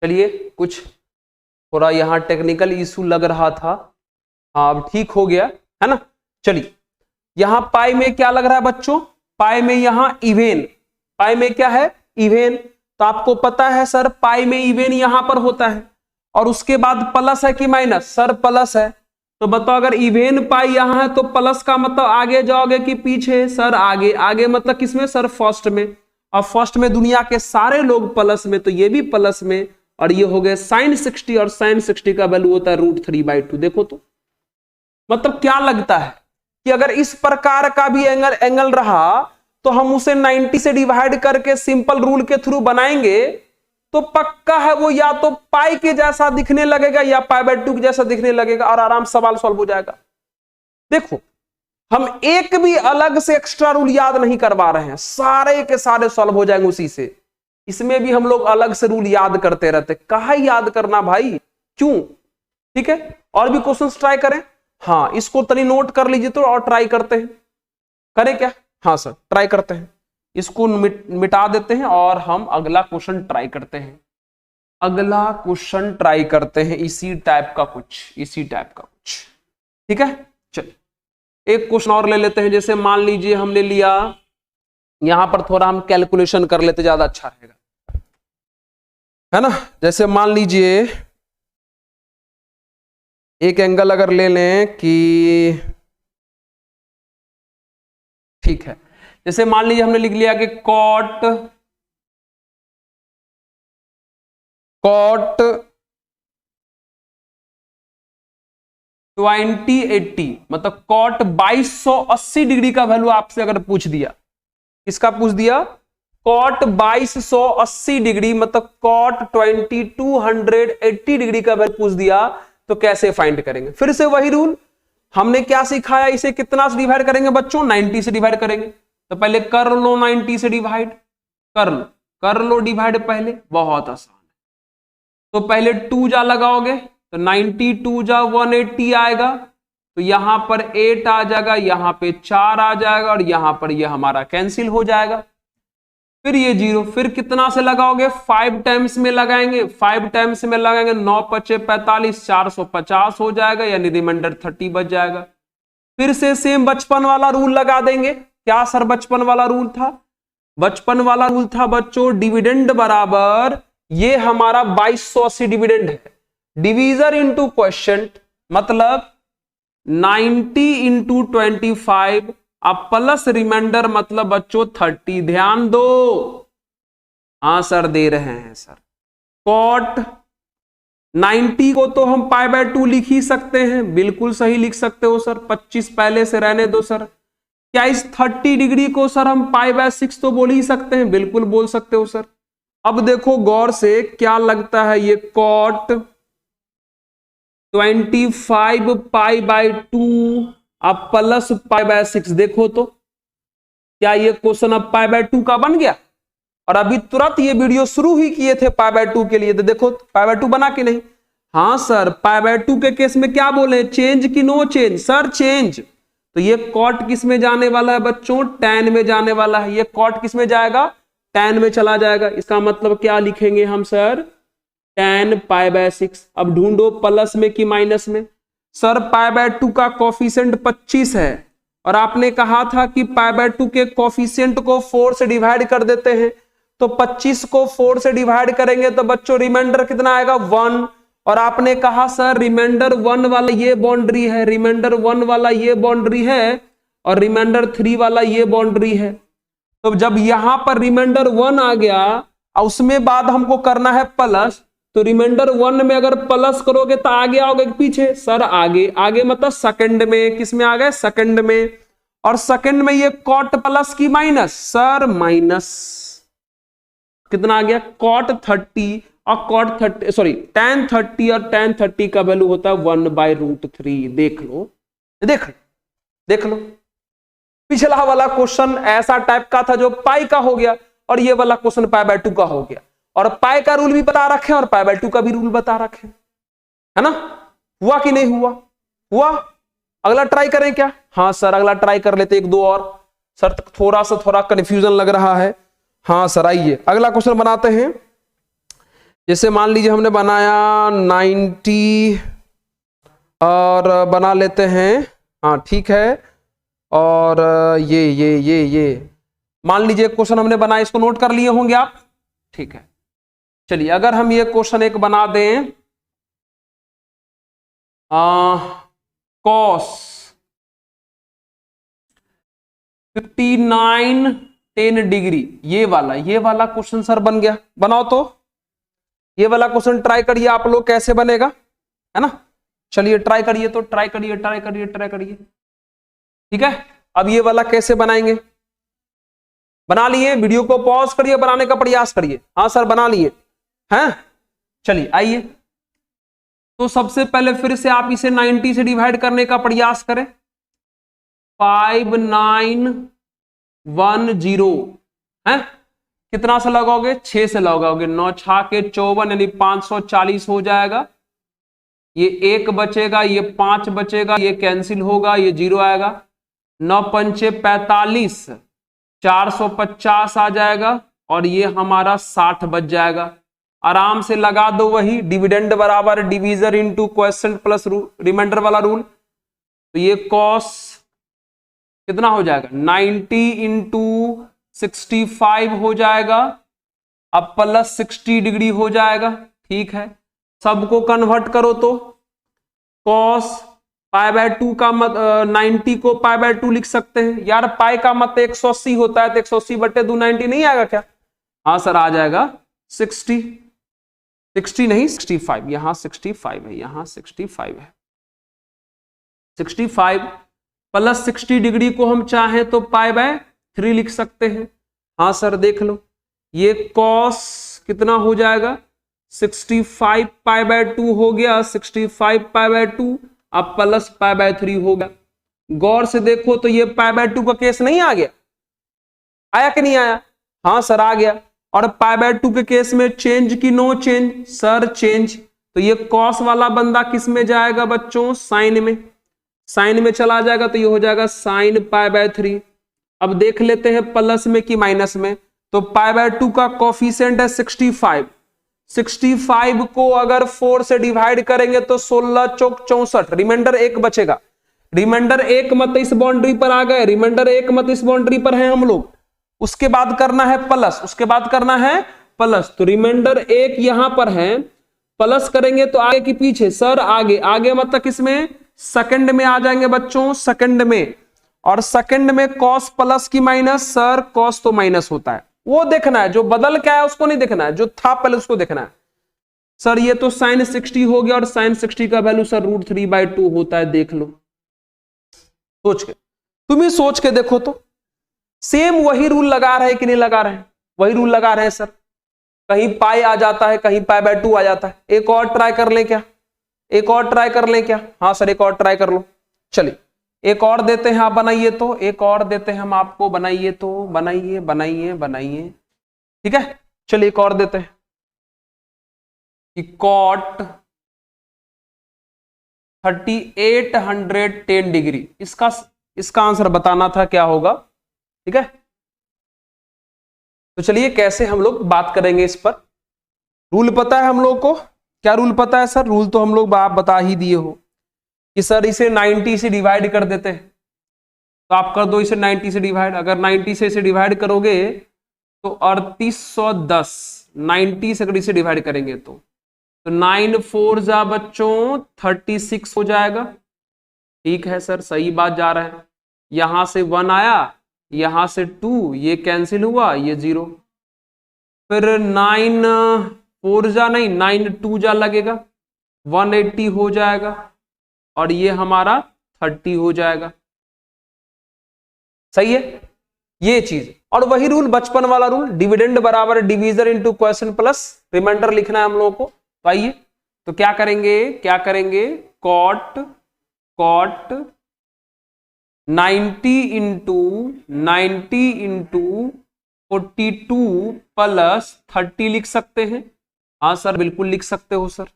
[SPEAKER 1] चलिए कुछ थोड़ा यहां टेक्निकल इशू लग रहा था। हाँ अब ठीक हो गया है ना। चलिए यहां पाई में क्या लग रहा है बच्चों? पाई में यहां इवेन, पाई में क्या है? इवेन। तो आपको पता है सर पाई में इवेन यहां पर होता है और उसके बाद प्लस है कि माइनस? सर प्लस है। तो बताओ अगर इवेन पाई यहां है तो प्लस का मतलब आगे जाओगे कि पीछे? सर आगे। आगे मतलब किसमें? सर फर्स्ट में। और फर्स्ट में दुनिया के सारे लोग प्लस में, तो ये भी प्लस में। और ये हो गए साइन 60 और साइन 60 का वैल्यू होता है √3/2। देखो तो मतलब क्या लगता है कि अगर इस प्रकार का भी एंगल रहा तो हम उसे 90 से डिवाइड करके सिंपल रूल के थ्रू बनाएंगे तो पक्का है वो या तो पाई के जैसा दिखने लगेगा या π/2 के जैसा दिखने लगेगा और आराम सवाल सॉल्व हो जाएगा। देखो हम एक भी अलग से एक्स्ट्रा रूल याद नहीं करवा रहे हैं, सारे के सारे सॉल्व हो जाएंगे उसी से। इसमें भी हम लोग अलग से रूल याद करते रहते, कहाँ याद करना भाई, क्यों? ठीक है और भी क्वेश्चंस ट्राई करें। हाँ इसको तनी नोट कर लीजिए तो और ट्राई करते हैं। करें क्या? हाँ सर ट्राई करते हैं। इसको मिटा देते हैं और हम अगला क्वेश्चन ट्राई करते हैं। अगला क्वेश्चन ट्राई करते हैं इसी टाइप का कुछ। ठीक है चलिए एक क्वेश्चन और ले लेते हैं। जैसे मान लीजिए हमने लिया, यहां पर थोड़ा हम कैलकुलेशन कर लेते ज्यादा अच्छा रहेगा, है ना। जैसे मान लीजिए एक एंगल अगर ले लें कि ठीक है, जैसे मान लीजिए हमने लिख लिया कि कॉट 2080 मतलब कॉट 2280 डिग्री का वैल्यू आपसे अगर पूछ दिया, किसका पूछ दिया? कॉट 2280 डिग्री मतलब कॉट 2280 डिग्री का वैल्यू पूछ दिया तो कैसे फाइंड करेंगे? फिर से वही रूल, हमने क्या सिखाया, इसे कितना से डिवाइड करेंगे बच्चों? 90 से डिवाइड करेंगे। तो पहले कर लो 90 से डिवाइड, कर लो डिवाइड पहले, बहुत आसान है। तो पहले 2 जा लगाओगे तो 90 2 जा 180 आएगा, तो यहां पर 8 आ जाएगा, यहां पे 4 आ जाएगा और यहां पर ये हमारा कैंसिल हो जाएगा। फिर ये 0, फिर कितना से लगाओगे? 5 टाइम्स में लगाएंगे, 5 टाइम्स में लगाएंगे, 9 × 5 = 45, 450 हो जाएगा, यानी रिमाइंडर 30 बच जाएगा। फिर से सेम बचपन वाला रूल लगा देंगे। क्या सर बचपन वाला रूल था? बचपन वाला रूल था बच्चों डिविडेंड बराबर, ये हमारा 2280 डिविडेंड है, डिवीजर इंटू क्वोशिएंट मतलब 90 × 25 अब प्लस रिमाइंडर मतलब बच्चों 30। ध्यान दो, हाँ सर दे रहे हैं सर। कॉट 90 को तो हम पाई बाय 2 लिख ही सकते हैं, बिल्कुल सही लिख सकते हो सर। 25 पहले से रहने दो सर। क्या इस 30 डिग्री को सर हम पाई बाय 6 तो बोल ही सकते हैं, बिल्कुल बोल सकते हो सर। अब देखो गौर से, क्या लगता है ये कॉट 25 पाई बाय 2 अब प्लस पाई बाय 6, देखो तो क्या ये क्वेश्चन अब पाई बाय 2 का बन गया? और अभी तुरंत ये वीडियो शुरू ही किए थे पाई बाय 2 के लिए, तो देखो पाई बाय 2 बना कि नहीं? हाँ सर, पाई बाय 2 के केस में क्या बोले, चेंज की नो चेंज? Sir change. तो ये कॉट किस में जाने वाला है बच्चों? टैन में जाने वाला है। ये कॉट किस में जाएगा? टैन में चला जाएगा। इसका मतलब क्या लिखेंगे हम सर? Tan pi by 6। अब ढूंढो प्लस में कि माइनस में। सर पाई बाय 2 का कोफिशिएंट 25 है और आपने कहा था कि पाई बाय 2 के कोफिशिएंट को 4 से डिवाइड कर देते हैं, तो 25 को 4 से डिवाइड करेंगे तो बच्चों रिमाइंडर कितना आएगा? 1। और आपने कहा सर रिमाइंडर 1 वाला ये बाउंड्री है, रिमाइंडर 1 वाला ये बाउंड्री है और रिमाइंडर 3 वाला ये बाउंड्री है। तो जब यहां पर रिमाइंडर 1 आ गया और उसमें बाद हमको करना है प्लस, तो रिमाइंडर 1 में अगर प्लस करोगे तो आगे आओगे पीछे? सर आगे। आगे मतलब सेकंड में। किस में आ गए? सेकंड में। और सेकंड में ये कॉट प्लस की माइनस? Sir minus. कितना आ गया? कॉट 30 और कॉट 30 सॉरी tan 30 और tan 30 का वैल्यू होता है 1/√3। देख लो, देख लो, देख लो। पिछला वाला क्वेश्चन ऐसा टाइप का था जो पाई का हो गया और ये वाला क्वेश्चन पाई बाय 2 का हो गया। और पाई का रूल भी बता रखे और पाई बाय 2 का भी रूल बता रखे, है ना? हुआ कि नहीं हुआ? हुआ। अगला ट्राई करें क्या? हाँ सर अगला ट्राई कर लेते, एक दो और। सर थोड़ा कंफ्यूजन लग रहा है। हाँ सर आइए अगला क्वेश्चन बनाते हैं। जैसे मान लीजिए हमने बनाया 90 और बना लेते हैं, हाँ ठीक है। और ये मान लीजिए क्वेश्चन हमने बनाया, इसको नोट कर लिए होंगे आप, ठीक है। चलिए अगर हम ये क्वेश्चन एक बना दें, कॉस 59 10 डिग्री, ये वाला क्वेश्चन सर बन गया। बनाओ तो ये वाला क्वेश्चन ट्राई करिए आप लोग, कैसे बनेगा, है ना? चलिए ट्राई करिए, तो ट्राई करिए। ठीक है, अब ये वाला कैसे बनाएंगे? बना लिए? वीडियो को पॉज करिए, बनाने का प्रयास करिए। हाँ सर बना लिए हैं। चलिए आइए, तो सबसे पहले फिर से आप इसे 90 से डिवाइड करने का प्रयास करें। 5910 है, कितना से लगाओगे? 6 से लगाओगे। 9 6 के 54 यानी 540 हो जाएगा। ये 1 बचेगा, ये 5 बचेगा, ये कैंसिल होगा, ये 0 आएगा। 9 पंचे 45, 450 आ जाएगा और ये हमारा 60 बच जाएगा। आराम से लगा दो वही डिविडेंड बराबर divisor into quotient plus remainder वाला रूल। तो ये कॉस कितना हो जाएगा? 90 इंटू 65 हो जाएगा, अब प्लस 60 डिग्री हो जाएगा। ठीक है, सबको कन्वर्ट करो तो कॉस पाई बाय 2 का मत 90 को पाई बाय 2 लिख सकते हैं। यार पाई का मत 180 होता है, तो 180 बटे 2 90 नहीं आएगा क्या? हाँ सर आ जाएगा 60 नहीं 65, यहां 65 है, यहां 65 है। 65 प्लस 60 डिग्री को हम चाहें तो पाई बाय 3 लिख सकते हैं। हाँ सर देख लो, ये कॉस कितना हो जाएगा? 65 पाई बाय 2 हो गया, 65 पाई बाय 2 अब प्लस पाई बाय 3 हो गया। गौर से देखो तो ये पाई बाय 2 का केस नहीं आ गया? आया कि नहीं आया? हाँ सर आ गया। और पाई बाय 2 के केस में चेंज की नो चेंज? Sir change. तो ये कॉस वाला बंदा किस में जाएगा बच्चों? साइन में। साइन में चला जाएगा तो ये हो जाएगा साइन पाई बाय 3। अब देख लेते हैं प्लस में कि माइनस में। तो पाई बाय 2 का कोफिशिएंट है 65। 65 को अगर 4 से डिवाइड करेंगे तो 16 चौक 64, रिमाइंडर 1 बचेगा। रिमाइंडर 1 मत इस बाउंड्री पर आ गए, रिमाइंडर 1 मत इस बाउंड्री पर है हम लोग। उसके बाद करना है प्लस, उसके बाद करना है प्लस। तो रिमाइंडर 1 यहां पर है, प्लस करेंगे तो आगे की पीछे? सर आगे। आगे मतलब किसमें? सेकंड में आ जाएंगे बच्चों, सेकंड में। और सेकंड में कॉस प्लस की माइनस? सर कॉस तो माइनस होता है, वो देखना है। जो बदल क्या है उसको नहीं देखना है, जो था पहले उसको देखना है। सर ये तो sin 60 हो गया और sin 60 का वैल्यू सर √3/2 होता है, देख लो सोच के, तुम ही सोच के देखो तो सेम वही रूल लगा रहे हैं कि नहीं लगा रहे हैं? वही रूल लगा रहे हैं सर, कहीं पाई आ जाता है कहीं π/2 आ जाता है। एक और ट्राई कर लें क्या? एक और ट्राई कर लें क्या? हाँ सर एक और ट्राई कर लो, चलिए एक और देते हैं, आप बनाइए तो, एक और देते हैं हम आपको, बनाइए तो, बनाइए बनाइए बनाइए, ठीक है चलिए एक और देते हैं कि cot 3810 डिग्री, इसका आंसर बताना था क्या होगा, ठीक है। तो चलिए कैसे हम लोग बात करेंगे इस पर। रूल पता है हम लोग को, क्या रूल पता है सर? रूल तो हम लोग आप बता ही दिए हो कि सर इसे 90 से डिवाइड कर देते हैं, तो आप कर दो इसे 90 से डिवाइड। अगर 90 से इसे डिवाइड करोगे तो 3810, 90 से अगर इसे डिवाइड करेंगे तो 9 4 जा बच्चों 36 हो जाएगा। ठीक है सर सही बात जा रहा है, यहां से 1 आया, यहां से 2, ये कैंसिल हुआ, ये 0, फिर 9 4 जा नहीं 9 2 जा लगेगा 180 हो जाएगा और ये हमारा 30 हो जाएगा। सही है ये चीज। और वही रूल बचपन वाला रूल, डिविडेंड बराबर division into question plus remainder लिखना है हम लोगों को। तो आइए तो क्या करेंगे cot 90 इंटू 42 प्लस 30 लिख सकते हैं। हाँ सर बिल्कुल लिख सकते हो सर।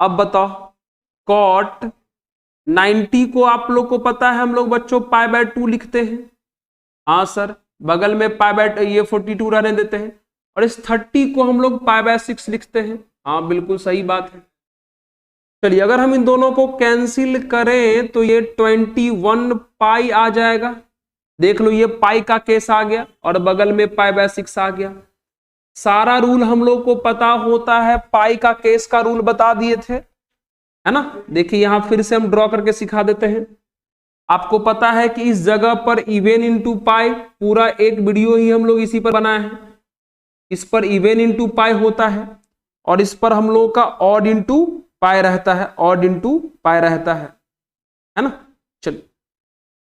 [SPEAKER 1] अब बताओ cot 90 को आप लोग को पता है हम लोग बच्चों π/2 लिखते हैं। हाँ सर बगल में ये 42 रहने देते हैं और इस 30 को हम लोग π/6 लिखते हैं। हाँ बिल्कुल सही बात है। चलिए अगर हम इन दोनों को कैंसिल करें तो ये 21 पाई आ जाएगा। देख लो ये पाई का केस आ गया और बगल में π/6 आ गया। सारा रूल हम लोग को पता होता है, पाई का केस का रूल बता दिए थे, है ना। देखिए यहां फिर से हम ड्रॉ करके सिखा देते हैं। आपको पता है कि इस जगह पर इवन इंटू पाई, पूरा एक वीडियो ही हम लोग इसी पर बनाए हैं। इस पर इवन इंटू पाई होता है और इस पर हम लोग का ऑड इंटू पाई रहता है, ऑड इंटू पाई रहता है ना। चलिए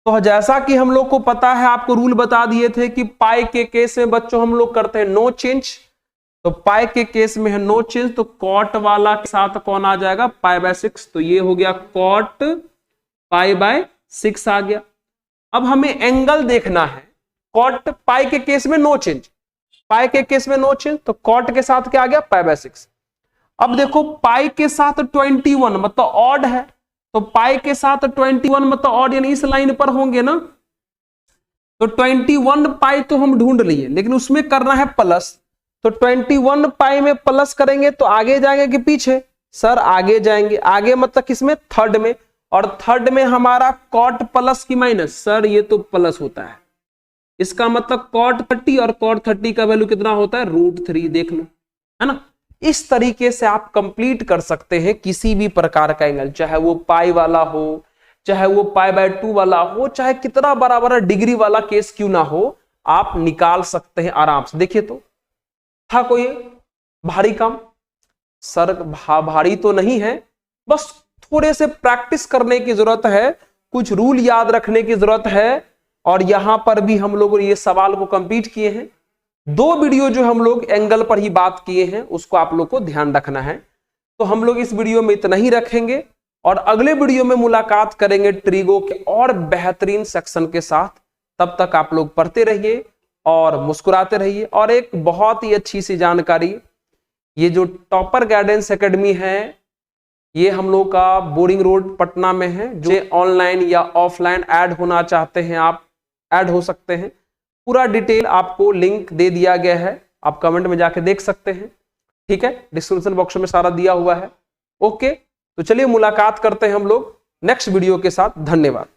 [SPEAKER 1] तो जैसा कि हम लोग को पता है, आपको रूल बता दिए थे कि पाई के केस में बच्चों हम लोग करते हैं नो चेंज, तो पाई के केस में है नो चेंज, तो कॉट वाला के साथ कौन आ जाएगा π/6, तो ये हो गया कॉट π/6 आ गया। अब हमें एंगल देखना है, कॉट पाई के केस में नो चेंज, पाई के केस में नो चेंज, तो कॉट के साथ क्या आ गया π/6। अब देखो पाई के साथ 21 मतलब ऑड है, तो पाई के साथ 21 मतलब ऑड, यानी इस लाइन पर होंगे ना, तो 21 पाई तो हम ढूंढ लिए, लेकिन उसमें करना है प्लस, तो 21 पाई में प्लस करेंगे तो आगे जाएंगे कि पीछे? सर आगे जाएंगे, आगे मतलब किसमें? थर्ड में, और थर्ड में हमारा कॉट प्लस की माइनस, सर ये तो प्लस होता है, इसका मतलब कॉट 30 और कॉट 30 का वैल्यू कितना होता है √3, देख लो, है ना। इस तरीके से आप कंप्लीट कर सकते हैं किसी भी प्रकार का एंगल, चाहे वो पाई वाला हो, चाहे वो π/2 वाला हो, चाहे कितना बराबर डिग्री वाला केस क्यों ना हो, आप निकाल सकते हैं आराम से। देखिए तो था कोई भारी काम? सर भारी तो नहीं है, बस थोड़े से प्रैक्टिस करने की जरूरत है, कुछ रूल याद रखने की जरूरत है, और यहां पर भी हम लोगों ने ये सवाल को कंप्लीट किए हैं। 2 वीडियो जो हम लोग एंगल पर ही बात किए हैं उसको आप लोग को ध्यान रखना है। तो हम लोग इस वीडियो में इतना ही रखेंगे और अगले वीडियो में मुलाकात करेंगे ट्रिगो के और बेहतरीन सेक्शन के साथ। तब तक आप लोग पढ़ते रहिए और मुस्कुराते रहिए। और एक बहुत ही अच्छी सी जानकारी, ये जो टॉपर गाइडेंस एकेडमी है ये हम लोग का बोरिंग रोड पटना में है। जो ऑनलाइन या ऑफलाइन ऐड होना चाहते हैं आप ऐड हो सकते हैं। पूरा डिटेल आपको लिंक दे दिया गया है, आप कमेंट में जाके देख सकते हैं, ठीक है, डिस्क्रिप्शन बॉक्स में सारा दिया हुआ है। ओके तो चलिए मुलाकात करते हैं हम लोग नेक्स्ट वीडियो के साथ। धन्यवाद।